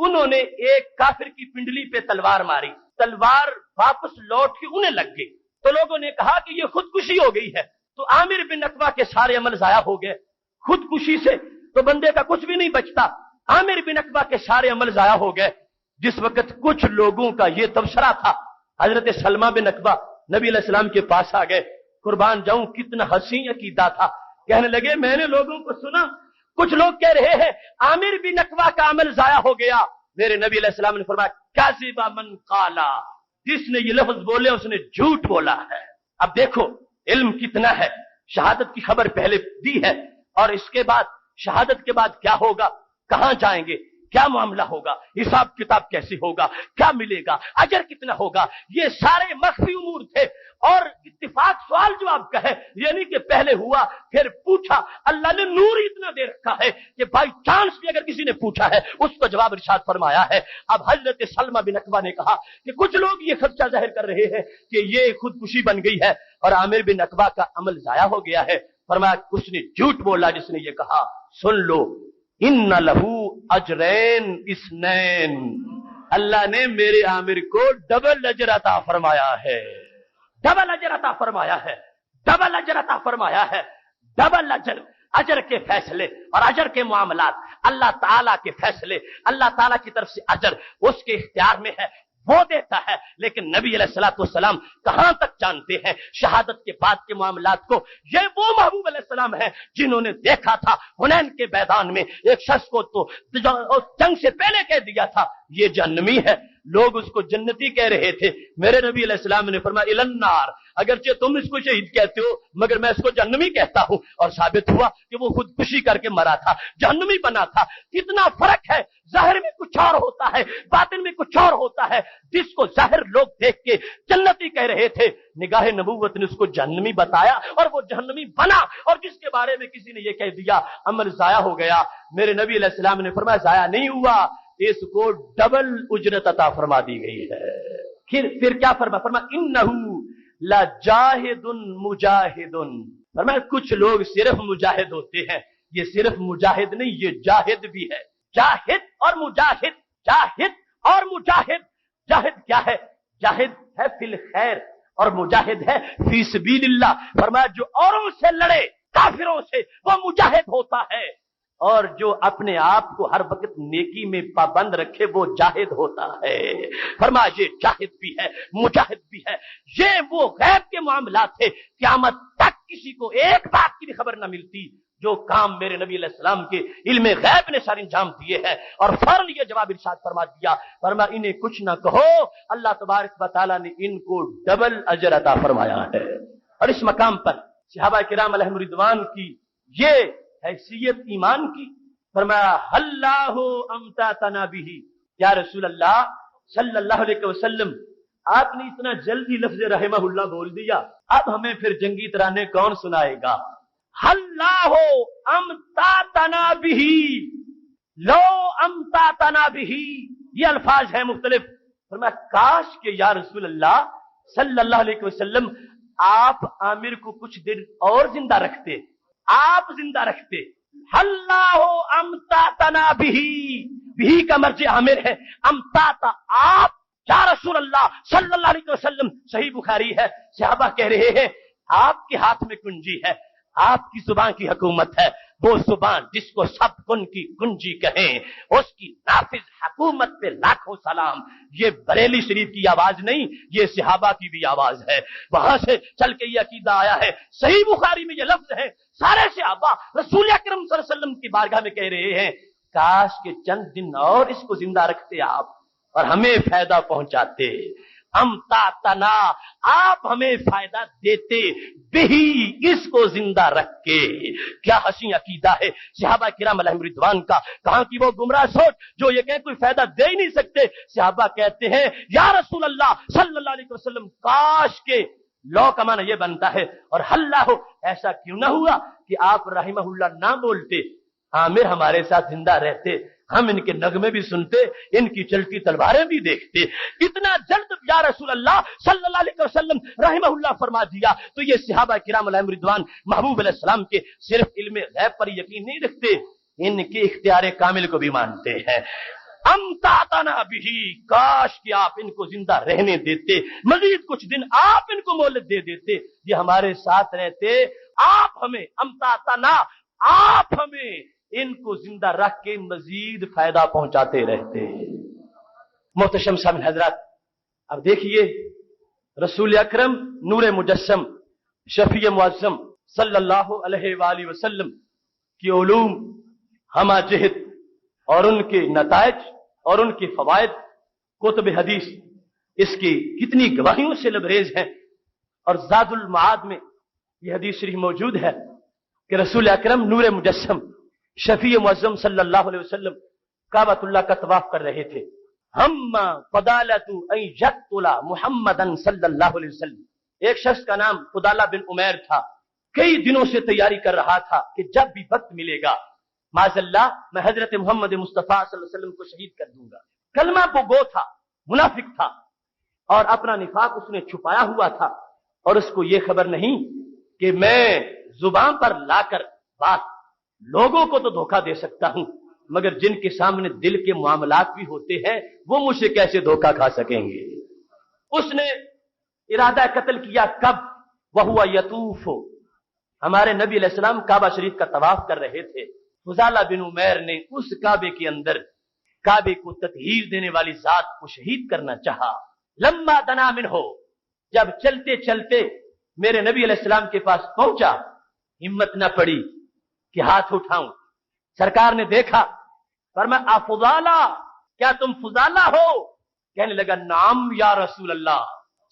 [SPEAKER 2] انہوں نے ایک کافر کی پنڈلی پہ تلوار ماری، تلوار واپس لوٹ کے انہیں لگ گئی، تو لوگوں نے کہا کہ یہ خودکشی ہو گئی ہے، تو عامر بن عقبہ کے سارے عمل ضائع ہو گئے۔ خودکشی سے تو بندے کا کچھ بھی نہیں بچتا، عامر بن عقبہ کے سارے عمل ضائع ہو گئے۔ جس وقت کچھ لوگوں کا یہ تبصرہ تھا، حضرت سلمہ بن عقبہ نبی علیہ السلام کے پاس آ گئے، قربان جاؤں کتنا حسین عقیدہ تھا، کہنے لگے میں نے لوگوں کو سنا، کچھ لوگ کہہ رہے ہیں عامر بن عقبہ کا عمل ضائع ہو گیا۔ میرے نبی علیہ السلام نے فرمایا کاذب من قالا، جس نے یہ لفظ بولے اس نے جھوٹ بولا ہے۔ اب دیکھو علم کتنا ہے، شہادت کی خبر پہلے دی ہے، اور اس کے بعد شہادت کے بعد کیا ہوگا، کہاں جائیں گے، کیا معاملہ ہوگا، حساب کتاب کیسے ہوگا، کیا ملے گا، اجر کتنا ہوگا، یہ سارے مخفی امور تھے۔ اور اتفاق سوال جواب کا ہے، یعنی کہ پہلے ہوا پھر پوچھا، اللہ نے نور اتنا دے رکھا ہے کہ بائی چانس بھی اگر کسی نے پوچھا ہے اس کو جواب ارشاد فرمایا ہے۔ اب حضرت سلمہ بن عقبہ نے کہا کہ کچھ لوگ یہ خدشہ ظاہر کر رہے ہیں کہ یہ خودکشی بن گئی ہے اور عامر بن عقبہ کا عمل ضائع ہو گیا ہے۔ فرمایا اس نے جھوٹ بولا جس نے یہ کہا، سن لو ان لہو اجرین اثنین، اللہ نے میرے عامر کو ڈبل اجر عطا فرمایا ہے، ڈبل اجر عطا فرمایا ہے، ڈبل اجر عطا فرمایا ہے، ڈبل اجر۔ اجر کے فیصلے اور اجر کے معاملات اللہ تعالیٰ کے فیصلے، اللہ تعالیٰ کی طرف سے اجر اس کے اختیار میں ہے، وہ دیتا ہے۔ لیکن نبی علیہ الصلوۃ والسلام کہاں تک جانتے ہیں شہادت کے بعد کے معاملات کو؟ یہ وہ محبوب علیہ السلام ہیں جنہوں نے دیکھا تھا حنین کے میدان میں ایک شخص کو تو جنگ سے پہلے کہہ دیا تھا یہ جہنمی ہے، لوگ اس کو جنتی کہہ رہے تھے، میرے نبی علیہ السلام نے فرمایا الی النار، اگرچہ تم اس کو شہید کہتے ہو مگر میں اس کو جہنمی کہتا ہوں، اور ثابت ہوا کہ وہ خودکشی کر کے مرا تھا، جہنمی بنا تھا۔ کتنا فرق ہے، ظاہر میں کچھ اور ہوتا ہے، باطن میں کچھ اور ہوتا ہے۔ جس کو ظاہر لوگ دیکھ کے جنتی کہہ رہے تھے، نگاہ نبوت نے اس کو جہنمی بتایا اور وہ جہنمی بنا، اور جس کے بارے میں کسی نے یہ کہہ دیا عمل ضائع ہو گیا، میرے نبی علیہ السلام نے فرمایا ضائع نہیں ہوا، اس کو ڈبل اجرت عطا فرما دی گئی ہے۔ پھر کیا فرمایا انہو لجاہد مجاہد، فرمایا کچھ لوگ صرف مجاہد ہوتے ہیں، یہ صرف مجاہد نہیں یہ جاہد بھی ہے، جاہد اور مجاہد، جاہد اور مجاہد۔ جاہد کیا ہے؟ جاہد ہے فی الخیر اور مجاہد ہے فی سبیل اللہ۔ فرمایا جو اوروں سے لڑے کافروں سے وہ مجاہد ہوتا ہے، اور جو اپنے آپ کو ہر وقت نیکی میں پابند رکھے وہ جاہد ہوتا ہے۔ فرمایا یہ جاہد بھی ہے مجاہد بھی ہے۔ یہ وہ غیب کے معاملات تھے، قیامت تک کسی کو ایک بات کی بھی خبر نہ ملتی، جو کام میرے نبی علیہ السلام کے علم غیب نے سر انجام دیے ہیں، اور فوراً یہ جواب ارشاد فرما دیا، فرمایا انہیں کچھ نہ کہو، اللہ تبارک و تعالیٰ نے ان کو ڈبل اجر عطا فرمایا ہے۔ اور اس مقام پر صحابہ کرام علیہم رضوان کی یہ حیثیت ایمان کی، فرمایا اللہ امتعتنا بہ، یا رسول اللہ صلی اللہ علیہ وسلم آپ نے اتنا جلدی لفظ رحمہ اللہ بول دیا، اب ہمیں پھر جنگی ترانے کون سنائے گا؟ اللہ امتعتنا بہ، لو امتعتنا بہ، یہ الفاظ ہیں مختلف۔ فرمایا کاش کہ یا رسول اللہ صلی اللہ علیہ وسلم آپ عامر کو کچھ دیر اور زندہ رکھتے، آپ زندہ رکھتے۔ اللہ امتعتنا بہ، بہ کا مرجع عامر ہے، امتعتا آپ، یا رسول اللہ صلی اللہ علیہ وسلم، صحیح بخاری ہے، صحابہ کہہ رہے ہیں آپ کے ہاتھ میں کنجی ہے، آپ کی زبان کی حکومت ہے، وہ زبان جس کو سب کن کی کنجی کہیں، اس کی نافذ حکومت پہ لاکھوں سلام۔ یہ بریلی شریف کی آواز نہیں، یہ صحابہ کی بھی آواز ہے، وہاں سے چل کے یہ عقیدہ آیا ہے۔ صحیح بخاری میں یہ لفظ ہے، سارے صحابہ رسول اکرم صلی اللہ علیہ وسلم کی بارگاہ میں کہہ رہے ہیں کاش کہ چند دن اور اس کو زندہ رکھتے آپ اور ہمیں فائدہ پہنچاتے، امتعتنا آپ ہمیں فائدہ دیتے، بہی اس کو زندہ رکھ کے۔ کیا حسین عقیدہ ہے صحابہ کرام علیہم رضوان کا، کہاں کی وہ گمراہ سوچ جو یہ کہ کوئی فائدہ دے ہی نہیں سکتے۔ صحابہ کہتے ہیں یا رسول اللہ صلی اللہ علیہ وسلم کاش کے، لو کا معنی یہ بنتا ہے اور اللہ ہو، ایسا کیوں نہ ہوا کہ آپ رحمہ اللہ نہ بولتے، عامر ہمارے ساتھ زندہ رہتے، ہم ان کے نغمے بھی سنتے، ان کی چلتی تلواریں بھی دیکھتے۔ اتنا جلد یا رسول اللہ صلی اللہ علیہ وسلم رحمہ اللہ فرما دیا، تو یہ صحابہ کرام علیہم رضوان محبوب علیہ السلام کے صرف علم غیب پر یقین نہیں رکھتے، ان کے اختیار کامل کو بھی مانتے ہیں۔ امتعتنا بھی، کاش کہ آپ ان کو زندہ رہنے دیتے، مزید کچھ دن آپ ان کو مہلت دے دیتے، یہ ہمارے ساتھ رہتے، آپ ہمیں امتعتنا، آپ ہمیں ان کو زندہ رکھ کے مزید فائدہ پہنچاتے رہتے۔ محتشم سامعین حضرات، اب دیکھیے رسول اکرم نور مجسم شفیع معظم صلی اللہ علیہ وآلہ وسلم کی علوم ہمہ جہت اور ان کے نتائج اور ان کے فوائد، کتب حدیث اس کی کتنی گواہیوں سے لبریز ہیں، اور زاد المعاد میں یہ حدیث شریف موجود ہے کہ رسول اکرم نور مجسم شفیع معظم صلی اللہ علیہ وسلم کعبۃ اللہ کا طواف کر رہے تھے۔ ہم فضالۃ ان یقتل محمدا صلی اللہ علیہ وسلم، ایک شخص کا نام فضالہ بن عمیر تھا، کئی دنوں سے تیاری کر رہا تھا کہ جب بھی وقت ملے گا معاذ اللہ میں حضرت محمد مصطفیٰ صلی اللہ علیہ وسلم کو شہید کر دوں گا۔ کلمہ گو تھا، منافق تھا، اور اپنا نفاق اس نے چھپایا ہوا تھا، اور اس کو یہ خبر نہیں کہ میں زبان پر لا کر بات لوگوں کو تو دھوکہ دے سکتا ہوں، مگر جن کے سامنے دل کے معاملات بھی ہوتے ہیں وہ مجھ سے کیسے دھوکہ کھا سکیں گے۔ اس نے ارادہ قتل کیا، کب؟ وہو یطوف، ہمارے نبی علیہ السلام کعبہ شریف کا طواف کر رہے تھے، فضالہ بن عمیر نے اس کعبے کے اندر کعبے کو تطہیر دینے والی ذات کو شہید کرنا چاہا۔ لما دنا منہ، جب چلتے چلتے میرے نبی علیہ السلام کے پاس پہنچا، ہمت نہ پڑی کہ ہاتھ اٹھاؤں، سرکار نے دیکھا، فرمایا افضالہ، کیا تم فضالہ ہو؟ کہنے لگا نعم یا رسول اللہ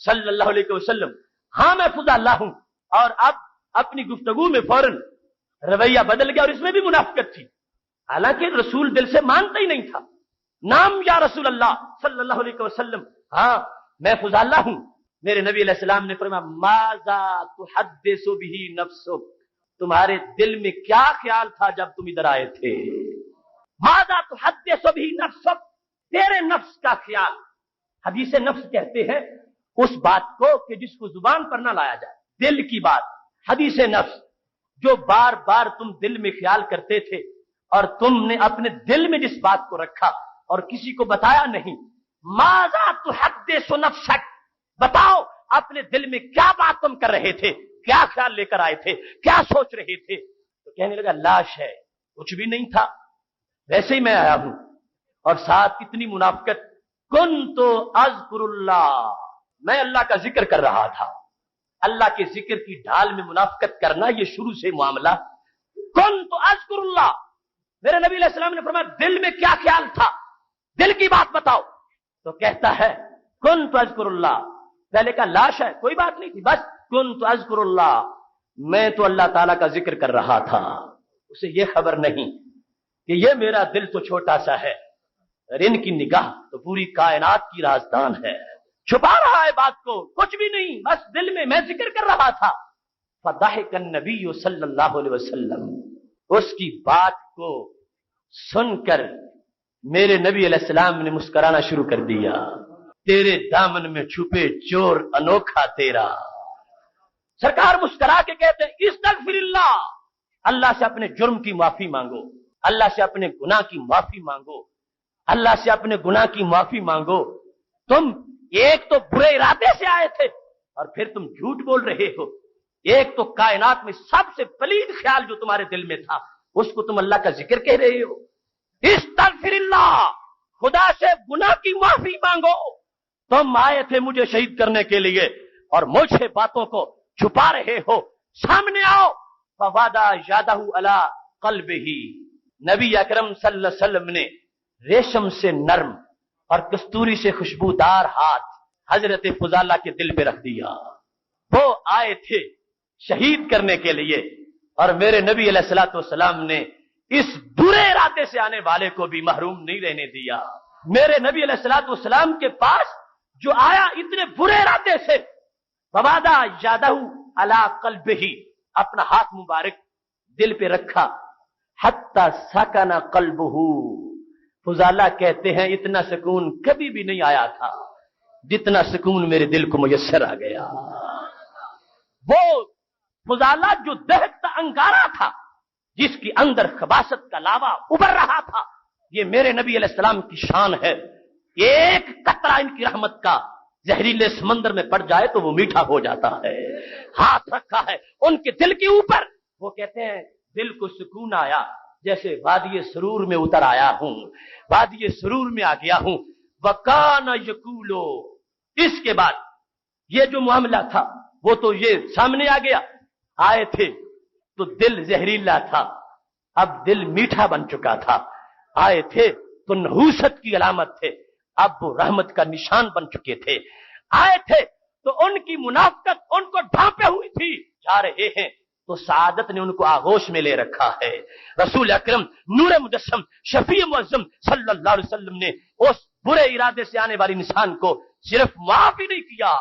[SPEAKER 2] صلی اللہ علیہ وسلم، ہاں میں فضالہ ہوں۔ اور اب اپنی گفتگو میں فوراً رویہ بدل گیا، اور اس میں بھی منافقت تھی، حالانکہ رسول دل سے مانتا ہی نہیں تھا۔ نام یا رسول اللہ صلی اللہ علیہ وسلم، ہاں میں فضالہ ہوں۔ میرے نبی علیہ السلام نے فرمایا ماذا تحدث به نفسک، تمہارے دل میں کیا خیال تھا جب تم ادھر آئے تھے؟ ماذا تحدث به نفسک، تیرے نفس کا خیال۔ حدیث نفس کہتے ہیں اس بات کو کہ جس کو زبان پر نہ لایا جائے، دل کی بات، حدیث نفس، جو بار بار تم دل میں خیال کرتے تھے اور تم نے اپنے دل میں جس بات کو رکھا اور کسی کو بتایا نہیں۔ ماذا تحدث نفسک، بتاؤ اپنے دل میں کیا بات تم کر رہے تھے، کیا خیال لے کر آئے تھے، کیا سوچ رہے تھے؟ تو کہنے لگا لاش ہے، کچھ بھی نہیں تھا، ویسے ہی میں آیا ہوں۔ اور ساتھ اتنی منافقت، کنت اذکر اللہ، میں اللہ کا ذکر کر رہا تھا۔ اللہ کے ذکر کی ڈھال میں منافقت کرنا یہ شروع سے معاملہ۔ کنت اذکر اللہ، میرے نبی علیہ السلام نے فرمایا دل میں کیا خیال تھا، دل کی بات بتاؤ۔ تو کہتا ہے کنت اذکر اللہ، پہلے کا لاش ہے، کوئی بات نہیں تھی، بس کنت اذکر اللہ، میں تو اللہ تعالیٰ کا ذکر کر رہا تھا۔ اسے یہ خبر نہیں کہ یہ میرا دل تو چھوٹا سا ہے اور ان کی نگاہ تو پوری کائنات کی رازدان ہے، چھپا رہا ہے بات کو، کچھ بھی نہیں، بس دل میں میں ذکر کر رہا تھا۔ فضحک النبی صلی اللہ علیہ وسلم، اس کی بات کو سن کر میرے نبی علیہ السلام نے مسکرانا شروع کر دیا۔ تیرے دامن میں چھپے چور انوکھا تیرا۔ سرکار مسکرا کے کہتے ہیں استغفر اللہ، اللہ سے اپنے جرم کی معافی مانگو، اللہ سے اپنے گناہ کی معافی مانگو، اللہ سے اپنے گناہ کی معافی مانگو۔ تم ایک تو برے ارادے سے آئے تھے اور پھر تم جھوٹ بول رہے ہو، ایک تو کائنات میں سب سے پلید خیال جو تمہارے دل میں تھا اس کو تم اللہ کا ذکر کہہ رہے ہو۔ استغفر اللہ، خدا سے گناہ کی معافی مانگو، تم آئے تھے مجھے شہید کرنے کے لیے اور مجھ سے باتوں کو چھپا رہے ہو، سامنے آؤ۔ فوادہ یادہ علی قلبہ، نبی اکرم صلی اللہ علیہ وسلم نے ریشم سے نرم اور کستوری سے خوشبودار ہاتھ حضرت فضالہ کے دل پہ رکھ دیا۔ وہ آئے تھے شہید کرنے کے لیے اور میرے نبی علیہ الصلوۃ والسلام نے اس برے ارادے سے آنے والے کو بھی محروم نہیں رہنے دیا۔ میرے نبی علیہ الصلوۃ والسلام کے پاس جو آیا اتنے برے ارادے سے، فوادہ یادہ علی قلبہ، اپنا ہاتھ مبارک دل پہ رکھا، حتی سکن قلبہ، فضالہ کہتے ہیں اتنا سکون کبھی بھی نہیں آیا تھا جتنا سکون میرے دل کو میسر آ گیا۔ وہ فضالہ جو دہکتا انگارہ تھا، جس کے اندر خباثت کا لاوا ابھر رہا تھا، یہ میرے نبی علیہ السلام کی شان ہے، ایک قطرہ ان کی رحمت کا زہریلے سمندر میں پڑ جائے تو وہ میٹھا ہو جاتا ہے۔ ہاتھ رکھا ہے ان کے دل کے اوپر، وہ کہتے ہیں دل کو سکون آیا جیسے وادی سرور میں اتر آیا ہوں، وادی سرور میں آ گیا ہوں۔ وکان یقولو، اس کے بعد یہ جو معاملہ تھا وہ تو یہ سامنے آ گیا، آئے تھے تو دل زہریلا تھا، اب دل میٹھا بن چکا تھا، آئے تھے تو نحوست کی علامت تھے، اب وہ رحمت کا نشان بن چکے تھے، آئے تھے تو ان کی منافقت ان کو ڈھانپے ہوئی تھی، جا رہے ہیں تو سعادت نے ان کو آغوش میں لے رکھا ہے۔ رسول اکرم نور مجسم شفیع معظم صلی اللہ علیہ وسلم نے اس برے ارادے سے آنے والی انسان کو صرف معاف ہی نہیں کیا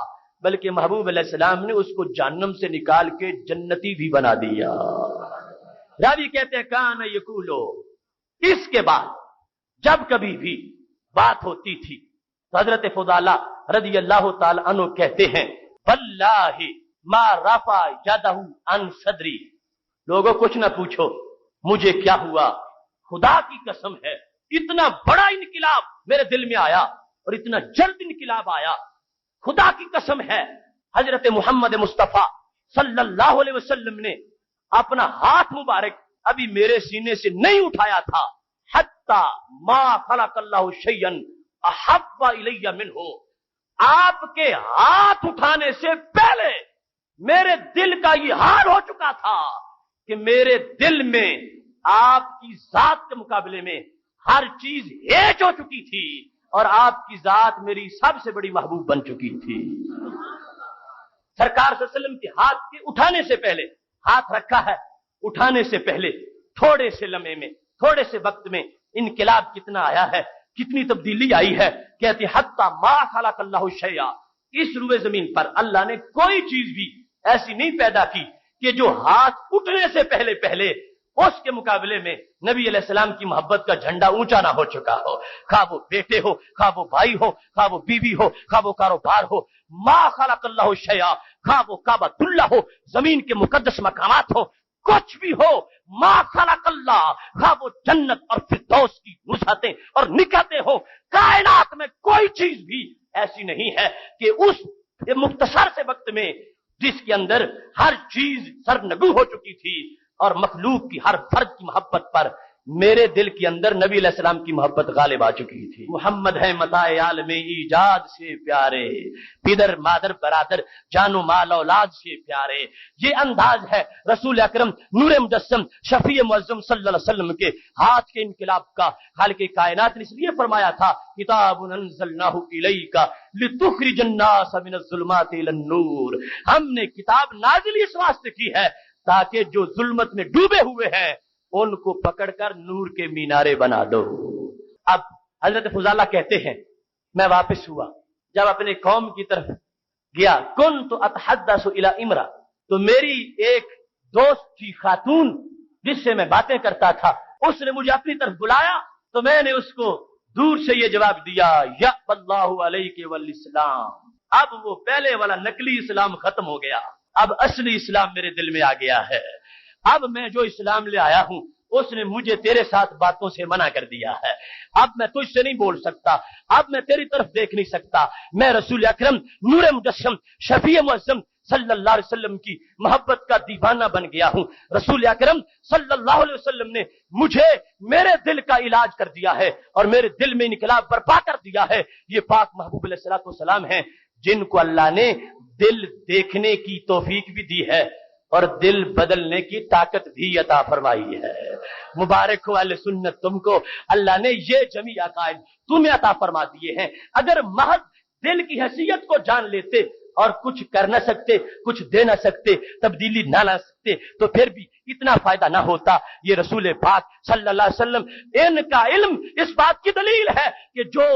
[SPEAKER 2] بلکہ محبوب علیہ السلام نے اس کو جہنم سے نکال کے جنتی بھی بنا دیا۔ راوی کہتے ہیں کان یقولو، اس کے بعد جب کبھی بھی بات ہوتی تھی تو حضرت فضالہ رضی اللہ تعالی عنہ کہتے ہیں واللہ ما رفع یدہ عن صدری، لوگوں کچھ نہ پوچھو مجھے کیا ہوا، خدا کی قسم ہے اتنا بڑا انقلاب میرے دل میں آیا اور اتنا جلد انقلاب آیا، خدا کی قسم ہے حضرت محمد مصطفیٰ صلی اللہ علیہ وسلم نے اپنا ہاتھ مبارک ابھی میرے سینے سے نہیں اٹھایا تھا، حتی ما خلق اللہ شیئا احب الی منہ، آپ کے ہاتھ اٹھانے سے پہلے میرے دل کا یہ حال ہو چکا تھا کہ میرے دل میں آپ کی ذات کے مقابلے میں ہر چیز ہیچ ہو چکی تھی اور آپ کی ذات میری سب سے بڑی محبوب بن چکی تھی۔ سرکار صلی اللہ علیہ وسلم کے ہاتھ کے اٹھانے سے پہلے، ہاتھ رکھا ہے اٹھانے سے پہلے تھوڑے سے لمحے میں، تھوڑے سے وقت میں انقلاب کتنا آیا ہے، کتنی تبدیلی آئی ہے۔ کہتے حتی ما خلق اللہ شیئا، اس روئے زمین پر اللہ نے کوئی چیز بھی ایسی نہیں پیدا کی کہ جو ہاتھ اٹھنے سے پہلے پہلے اس کے مقابلے میں نبی علیہ السلام کی محبت کا جھنڈا اونچا نہ ہو چکا ہو، خواہ وہ بیٹے ہو، خواہ وہ بھائی ہو، خواہ وہ بیوی ہو، خواہ وہ کاروبار ہو، ما خلق اللہ شیئا، خواہ وہ کعبۃ اللہ ہو، زمین کے مقدس مقامات ہو، کچھ بھی ہو، ما خلق اللہ، خواہ وہ جنت اور فردوس کی وسعتیں اور نکاتیں ہو، کائنات میں کوئی چیز بھی ایسی نہیں ہے کہ اس مختصر سے وقت میں جس کے اندر ہر چیز سرنگو ہو چکی تھی اور مخلوق کی ہر فرد کی محبت پر میرے دل کے اندر نبی علیہ السلام کی محبت غالب آ چکی تھی۔ محمد ہے متاع عالم ایجاد سے پیارے، پدر مادر برادر جان و مال اولاد سے پیارے، یہ انداز ہے رسول اکرم نور مجسم شفیع معظم صلی اللہ علیہ وسلم کے ہاتھ کے انقلاب کا۔ خالق کائنات نے اس لیے فرمایا تھا کتاب انزلناہ الیک لتخرج الناس من الظلمات الی النور، ہم نے کتاب نازل اس واسطے کی ہے تاکہ جو ظلمت میں ڈوبے ہوئے ہیں ان کو پکڑ کر نور کے مینارے بنا دو۔ اب حضرت فضالہ کہتے ہیں میں واپس ہوا، جب اپنے قوم کی طرف گیا کنت اتحدث الی امرا، تو میری ایک دوست تھی خاتون جس سے میں باتیں کرتا تھا، اس نے مجھے اپنی طرف بلایا تو میں نے اس کو دور سے یہ جواب دیا یا اللہ علیک والاسلام۔ اب وہ پہلے والا نقلی اسلام ختم ہو گیا، اب اصلی اسلام میرے دل میں آ گیا ہے۔ اب میں جو اسلام لے آیا ہوں اس نے مجھے تیرے ساتھ باتوں سے منع کر دیا ہے، اب میں تجھ سے نہیں بول سکتا، اب میں تیری طرف دیکھ نہیں سکتا، میں رسول اکرم نور مجسم شفیع معظم صلی اللہ علیہ وسلم کی محبت کا دیوانہ بن گیا ہوں۔ رسول اکرم صلی اللہ علیہ وسلم نے مجھے میرے دل کا علاج کر دیا ہے اور میرے دل میں انقلاب برپا کر دیا ہے۔ یہ پاک محبوب علیہ الصلوۃ والسلام ہیں جن کو اللہ نے دل دیکھنے کی توفیق بھی دی ہے اور دل بدلنے کی طاقت بھی عطا فرمائی ہے۔ مبارک ہو اہل سنت، تم کو اللہ نے یہ جمی عقائد تمہیں عطا فرما دیے ہیں۔ اگر محض دل کی حیثیت کو جان لیتے اور کچھ کر نہ سکتے، کچھ دے نہ سکتے، تبدیلی نہ لا سکتے تو پھر بھی اتنا فائدہ نہ ہوتا۔ یہ رسول پاک صلی اللہ علیہ وسلم ان کا علم اس بات کی دلیل ہے کہ جو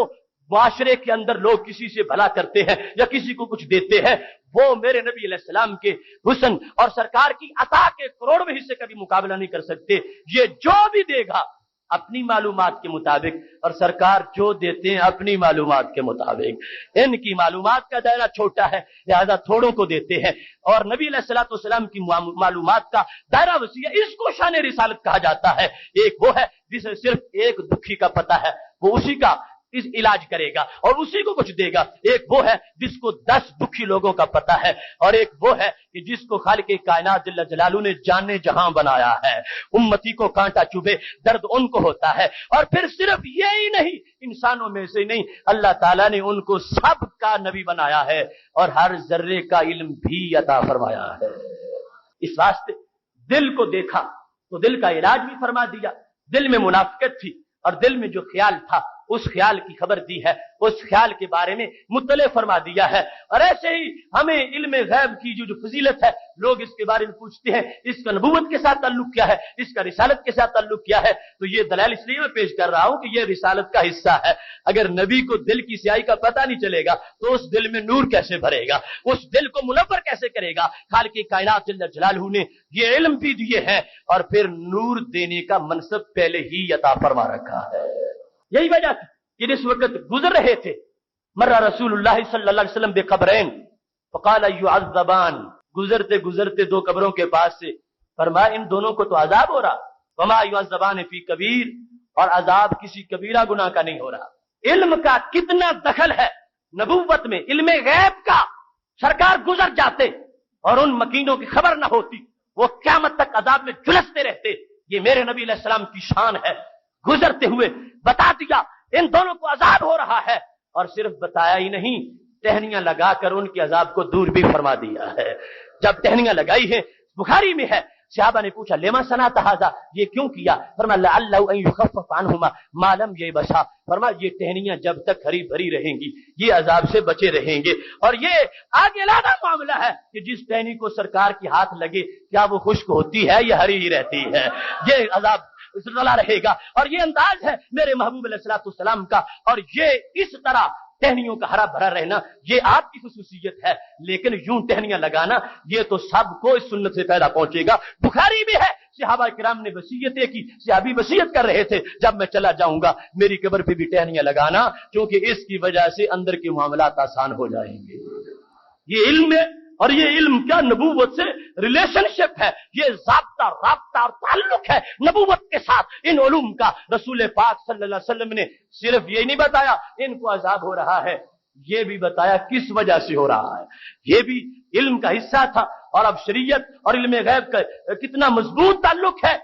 [SPEAKER 2] معاشرے کے اندر لوگ کسی سے بھلا کرتے ہیں یا کسی کو کچھ دیتے ہیں وہ میرے نبی علیہ السلام کے حسن اور سرکار کی عطا کے کروڑویں حصے کا بھی مقابلہ نہیں کر سکتے۔ یہ جو بھی دے گا اپنی معلومات کے مطابق، اور سرکار جو دیتے ہیں اپنی معلومات کے مطابق۔ ان کی معلومات کا دائرہ چھوٹا ہے لہذا تھوڑوں کو دیتے ہیں، اور نبی علیہ الصلوۃ والسلام کی معلومات کا دائرہ وسیع ہے۔ اس کو شان رسالت کہا جاتا ہے۔ ایک وہ ہے جسے صرف ایک دکھی کا پتہ ہے، وہ اسی کا اس علاج کرے گا اور اسی کو کچھ دے گا۔ ایک وہ ہے جس کو 10 دکھی لوگوں کا پتہ ہے، اور ایک وہ ہے کہ جس کو خالق کائنات جل جلالہ نے جانے جہاں بنایا ہے۔ امتی کو کانٹا چبھے درد ان کو ہوتا ہے۔ اور پھر صرف یہی نہیں، انسانوں میں سے نہیں، اللہ تعالیٰ نے ان کو سب کا نبی بنایا ہے اور ہر ذرے کا علم بھی عطا فرمایا ہے۔ اس واسطے دل کو دیکھا تو دل کا علاج بھی فرما دیا۔ دل میں منافقت تھی اور دل میں جو خیال تھا اس خیال کی خبر دی ہے، اس خیال کے بارے میں مطلع فرما دیا ہے۔ اور ایسے ہی ہمیں علم غیب کی جو فضیلت ہے، لوگ اس کے بارے میں پوچھتے ہیں اس کا نبوت کے ساتھ تعلق کیا ہے، اس کا رسالت کے ساتھ تعلق کیا ہے، تو یہ دلائل اس لیے میں پیش کر رہا ہوں کہ یہ رسالت کا حصہ ہے۔ اگر نبی کو دل کی سیاہی کا پتہ نہیں چلے گا تو اس دل میں نور کیسے بھرے گا، اس دل کو منور کیسے کرے گا؟ خالق کائنات جل جلالہ نے یہ علم بھی دیے ہیں اور پھر نور دینے کا منصب پہلے ہی عطا فرما رکھا ہے۔ یہی وجہ تھی کہ جس وقت گزر رہے تھے، مر رسول اللہ صلی اللہ علیہ وسلم بقبرین فقال يعذبان، گزرتے گزرتے 2 قبروں کے پاس سے فرمایا ان دونوں کو تو عذاب ہو رہا، وما يعذبان فی کبیر، اور عذاب کسی کبیرہ گناہ کا نہیں ہو رہا۔ علم کا کتنا دخل ہے نبوت میں، علم غیب کا۔ سرکار گزر جاتے اور ان مکینوں کی خبر نہ ہوتی، وہ قیامت تک عذاب میں جھلستے رہتے۔ یہ میرے نبی علیہ السلام کی شان ہے، گزرتے ہوئے بتا دیا ان دونوں کو عذاب ہو رہا ہے، اور صرف بتایا ہی نہیں، ٹہنیاں لگا کر ان کے عذاب کو دور بھی فرما دیا ہے۔ جب ٹہنیاں لگائی ہیں، بخاری میں ہے، صحابہ نے پوچھا لما صنعت ھذا، یہ کیوں کیا؟ فرمایا لعلہ ان یخفف عنہما ما لم یبسا، فرمایا یہ ٹہنیاں جب تک ہری بھری رہیں گی یہ عذاب سے بچے رہیں گے۔ اور یہ آگے لانا معاملہ ہے کہ جس ٹہنی کو سرکار کے ہاتھ لگے کیا وہ خشک ہوتی ہے یا ہری ہی رہتی ہے؟ یہ عذاب چلا رہے گا۔ اور یہ انداز ہے میرے محبوب علیہ الصلوۃ والسلام کا، اور یہ اس طرح ٹہنیوں کا ہرا بھرا رہنا یہ آپ کی خصوصیت ہے، لیکن یوں ٹہنیاں لگانا یہ تو سب کو اس سنت سے پیدا پہنچے گا۔ بخاری بھی ہے، صحابہ کرام نے وصیتیں کی، صحابی وصیت کر رہے تھے جب میں چلا جاؤں گا میری قبر پہ بھی ٹہنیاں لگانا، کیونکہ اس کی وجہ سے اندر کے معاملات آسان ہو جائیں گے۔ یہ علم ہے، اور یہ علم کیا نبوت سے ریلیشن شپ ہے، یہ ضابطہ رابطہ اور تعلق ہے نبوت کے ساتھ ان علوم کا۔ رسول پاک صلی اللہ علیہ وسلم نے صرف یہ نہیں بتایا ان کو عذاب ہو رہا ہے، یہ بھی بتایا کس وجہ سے ہو رہا ہے، یہ بھی علم کا حصہ تھا۔ اور اب شریعت اور علم غیب کا کتنا مضبوط تعلق ہے،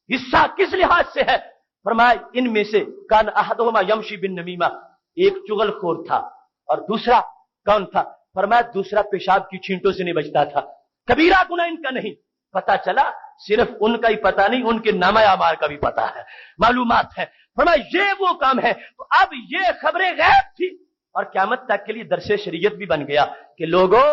[SPEAKER 2] حصہ کس لحاظ سے ہے؟ فرمایا ان میں سے کان احدہما یمشی بالنمیمہ، ایک چغل خور تھا، اور دوسرا کون تھا؟ فرمایا دوسرا پیشاب کی چھینٹوں سے نہیں بچتا تھا۔ کبیرہ گناہ ان کا نہیں، پتہ چلا صرف ان کا ہی پتہ نہیں، ان کے نامہ اعمال کا بھی پتہ ہے، معلومات ہے۔ فرمایا یہ وہ کام ہے۔ تو اب یہ خبریں غیب تھی اور قیامت تک کے لیے درس شریعت بھی بن گیا کہ لوگوں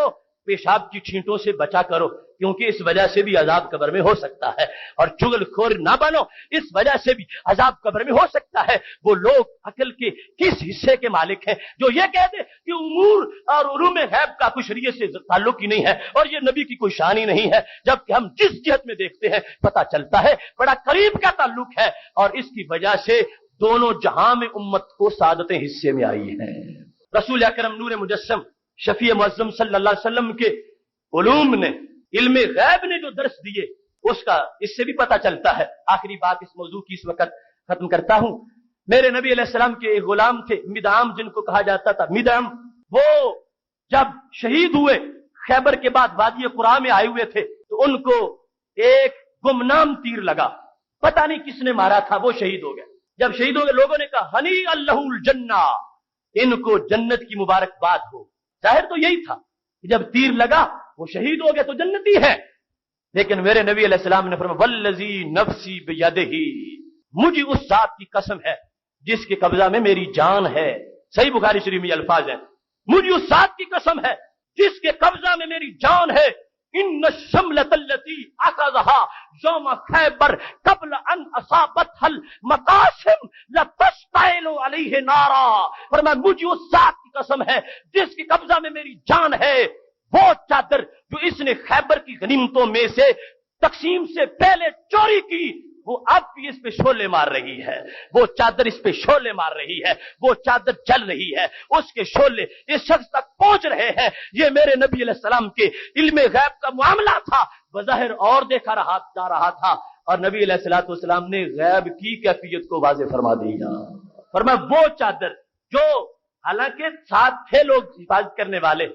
[SPEAKER 2] پیشاب کی چھینٹوں سے بچا کرو، کیونکہ اس وجہ سے بھی عذاب قبر میں ہو سکتا ہے، اور چغل خور نہ بنو، اس وجہ سے بھی عذاب قبر میں ہو سکتا ہے۔ وہ لوگ عقل کے کس حصے کے مالک ہیں جو یہ کہہ دے کہ امور اور علوم غیب کا کوئی شریعت سے تعلق ہی نہیں ہے اور یہ نبی کی کوئی شان ہی نہیں ہے، جبکہ ہم جس جہت میں دیکھتے ہیں پتہ چلتا ہے بڑا قریب کا تعلق ہے، اور اس کی وجہ سے دونوں جہاں میں امت کو سعادتیں حصے میں آئی ہیں۔ رسول اکرم نور مجسم شفیع معظم صلی اللہ علیہ وسلم کے علوم نے، علم غیب نے جو درس دیے اس کا اس سے بھی پتہ چلتا ہے۔ آخری بات اس موضوع کی اس وقت ختم کرتا ہوں۔ میرے نبی علیہ السلام کے ایک غلام تھے مدعم، جن کو کہا جاتا تھا مدعم، وہ جب شہید ہوئے خیبر کے بعد وادی قرا میں آئے ہوئے تھے تو ان کو ایک گمنام تیر لگا، پتہ نہیں کس نے مارا تھا، وہ شہید ہو گئے۔ جب شہید ہو گئے لوگوں نے کہا ہنی اللہ الجنہ، ان کو جنت کی مبارکباد ہو۔ ظاہر تو یہی تھا کہ جب تیر لگا وہ شہید ہو گئے تو جنتی ہے، لیکن میرے نبی علیہ السلام نے فرمایا والذی نفسی بیدہ، مجھے اس ذات کی قسم ہے جس کے قبضہ میں میری جان ہے۔ صحیح بخاری شریف میں یہ الفاظ ہیں، مجھے اس ذات کی قسم ہے جس کے قبضہ میں میری جان ہے، ان الشملۃ التي اخذها یوم خیبر قبل ان اصابتها المقاسم لتشتعل علیہ نارا۔ فرمایا مجھے اس ذات کی قسم ہے جس کے قبضہ میں میری جان ہے، وہ چادر جو اس نے خیبر کی غنیمتوں میں سے تقسیم سے پہلے چوری کی، وہ اب بھی اس پہ شعلے مار رہی ہے، وہ چادر اس پہ شعلے مار رہی ہے، وہ چادر جل رہی ہے، اس کے شعلے اس شخص تک پہنچ رہے ہیں۔ یہ میرے نبی علیہ السلام کے علم غیب کا معاملہ تھا، بظاہر اور دیکھا جا رہا تھا، اور نبی علیہ الصلوۃ والسلام نے غیب کی کیفیت کو واضح فرما دیا۔ فرمایا وہ چادر جو حالانکہ ساتھ تھے لوگ حفاظت کرنے والے،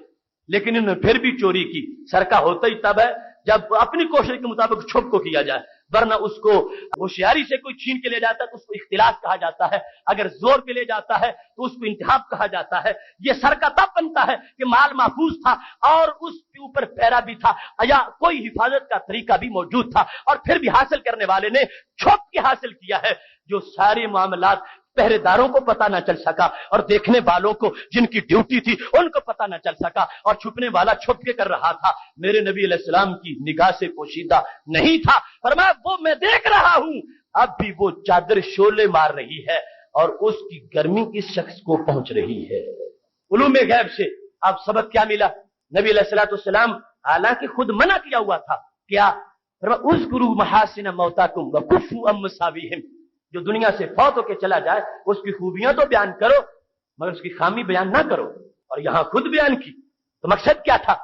[SPEAKER 2] لیکن انہوں نے پھر بھی چوری کی۔ سرقہ ہوتا ہی تب ہے جب اپنی کوشش کے مطابق چھپ کو کیا جائے، ورنہ اس کو ہوشیاری سے کوئی چھین کے لے جاتا ہے تو اس کو اختلاس کہا جاتا ہے، اگر زور کے لے جاتا ہے تو اس کو انتہاب کہا جاتا ہے۔ یہ سرقہ تب بنتا ہے کہ مال محفوظ تھا اور اس کے اوپر پہرا بھی تھا یا کوئی حفاظت کا طریقہ بھی موجود تھا، اور پھر بھی حاصل کرنے والے نے چھپ کے حاصل کیا ہے، جو سارے معاملات پہرے داروں کو پتہ نہ چل سکا اور دیکھنے والوں کو جن کی ڈیوٹی تھی ان کو پتہ نہ چل سکا، اور چھپنے والا چھپ کے کر رہا تھا، میرے نبی علیہ السلام کی نگاہ سے پوشیدہ نہیں تھا۔ فرمایا وہ میں دیکھ رہا ہوں، اب بھی وہ چادر شعلے مار رہی ہے اور اس کی گرمی اس شخص کو پہنچ رہی ہے۔ علوم غیب سے اب سبق کیا ملا؟ نبی علیہ الصلوۃ والسلام حالانکہ خود منع کیا ہوا تھا، کیا؟ اذکروا محاسن موتاکم وکفوا عن مساویہم، جو دنیا سے فوت ہو کے چلا جائے اس کی خوبیاں تو بیان کرو مگر اس کی خامی بیان نہ کرو، اور یہاں خود بیان کی تو مقصد کیا تھا؟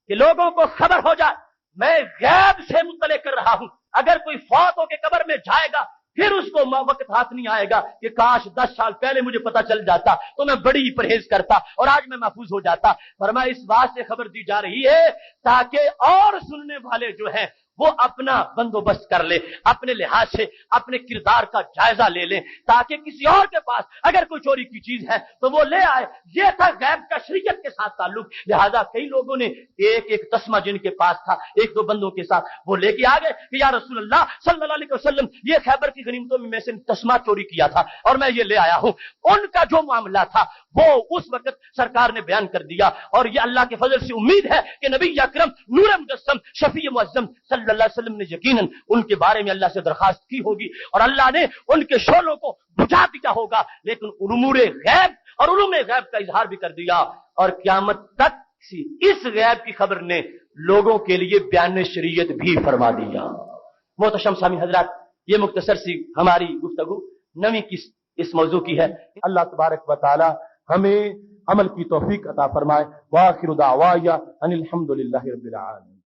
[SPEAKER 2] کہ لوگوں کو خبر ہو جائے میں غیب سے مطلع کر رہا ہوں، اگر کوئی فوت ہو کے قبر میں جائے گا پھر اس کو وقت ہاتھ نہیں آئے گا کہ کاش 10 سال پہلے مجھے پتا چل جاتا تو میں بڑی ہی پرہیز کرتا اور آج میں محفوظ ہو جاتا۔ فرمایا اس بات سے خبر دی جا رہی ہے تاکہ اور سننے والے جو ہیں وہ اپنا بندوبست کر لے، اپنے لحاظ سے اپنے کردار کا جائزہ لے لیں، تاکہ کسی اور کے پاس اگر کوئی چوری کی چیز ہے تو وہ لے آئے۔ یہ تھا غیب کا شریعت کے ساتھ تعلق، لہذا کئی لوگوں نے ایک ایک تسمہ جن کے پاس تھا ایک دو بندوں کے ساتھ وہ لے کے آگے کہ یا رسول اللہ صلی اللہ علیہ وسلم یہ خیبر کی غنیمتوں میں سے تسمہ چوری کیا تھا اور میں یہ لے آیا ہوں۔ ان کا جو معاملہ تھا وہ اس وقت سرکار نے بیان کر دیا، اور یہ اللہ کے فضل سے امید ہے کہ نبی اکرم نور مجسم شفیع معظم صلی اللہ علیہ وسلم نے یقیناً ان کے بارے میں اللہ سے درخواست کی ہوگی اور اللہ نے ان کے شعلوں کو بجھا دیا ہوگا، لیکن امور غیب اور علوم غیب کا اظہار بھی کر دیا، اور قیامت تک اس غیب کی خبر نے لوگوں کے لیے بیان شریعت بھی فرما دیا۔ محترم سامعین حضرات، یہ مختصر سی ہماری گفتگو نویں کی اس موضوع کی ہے۔ اللہ تبارک و تعالی ہمیں عمل کی توفیق عطا فرمائے۔ وآخر دعوایا ان الحمد للہ رب العالمین۔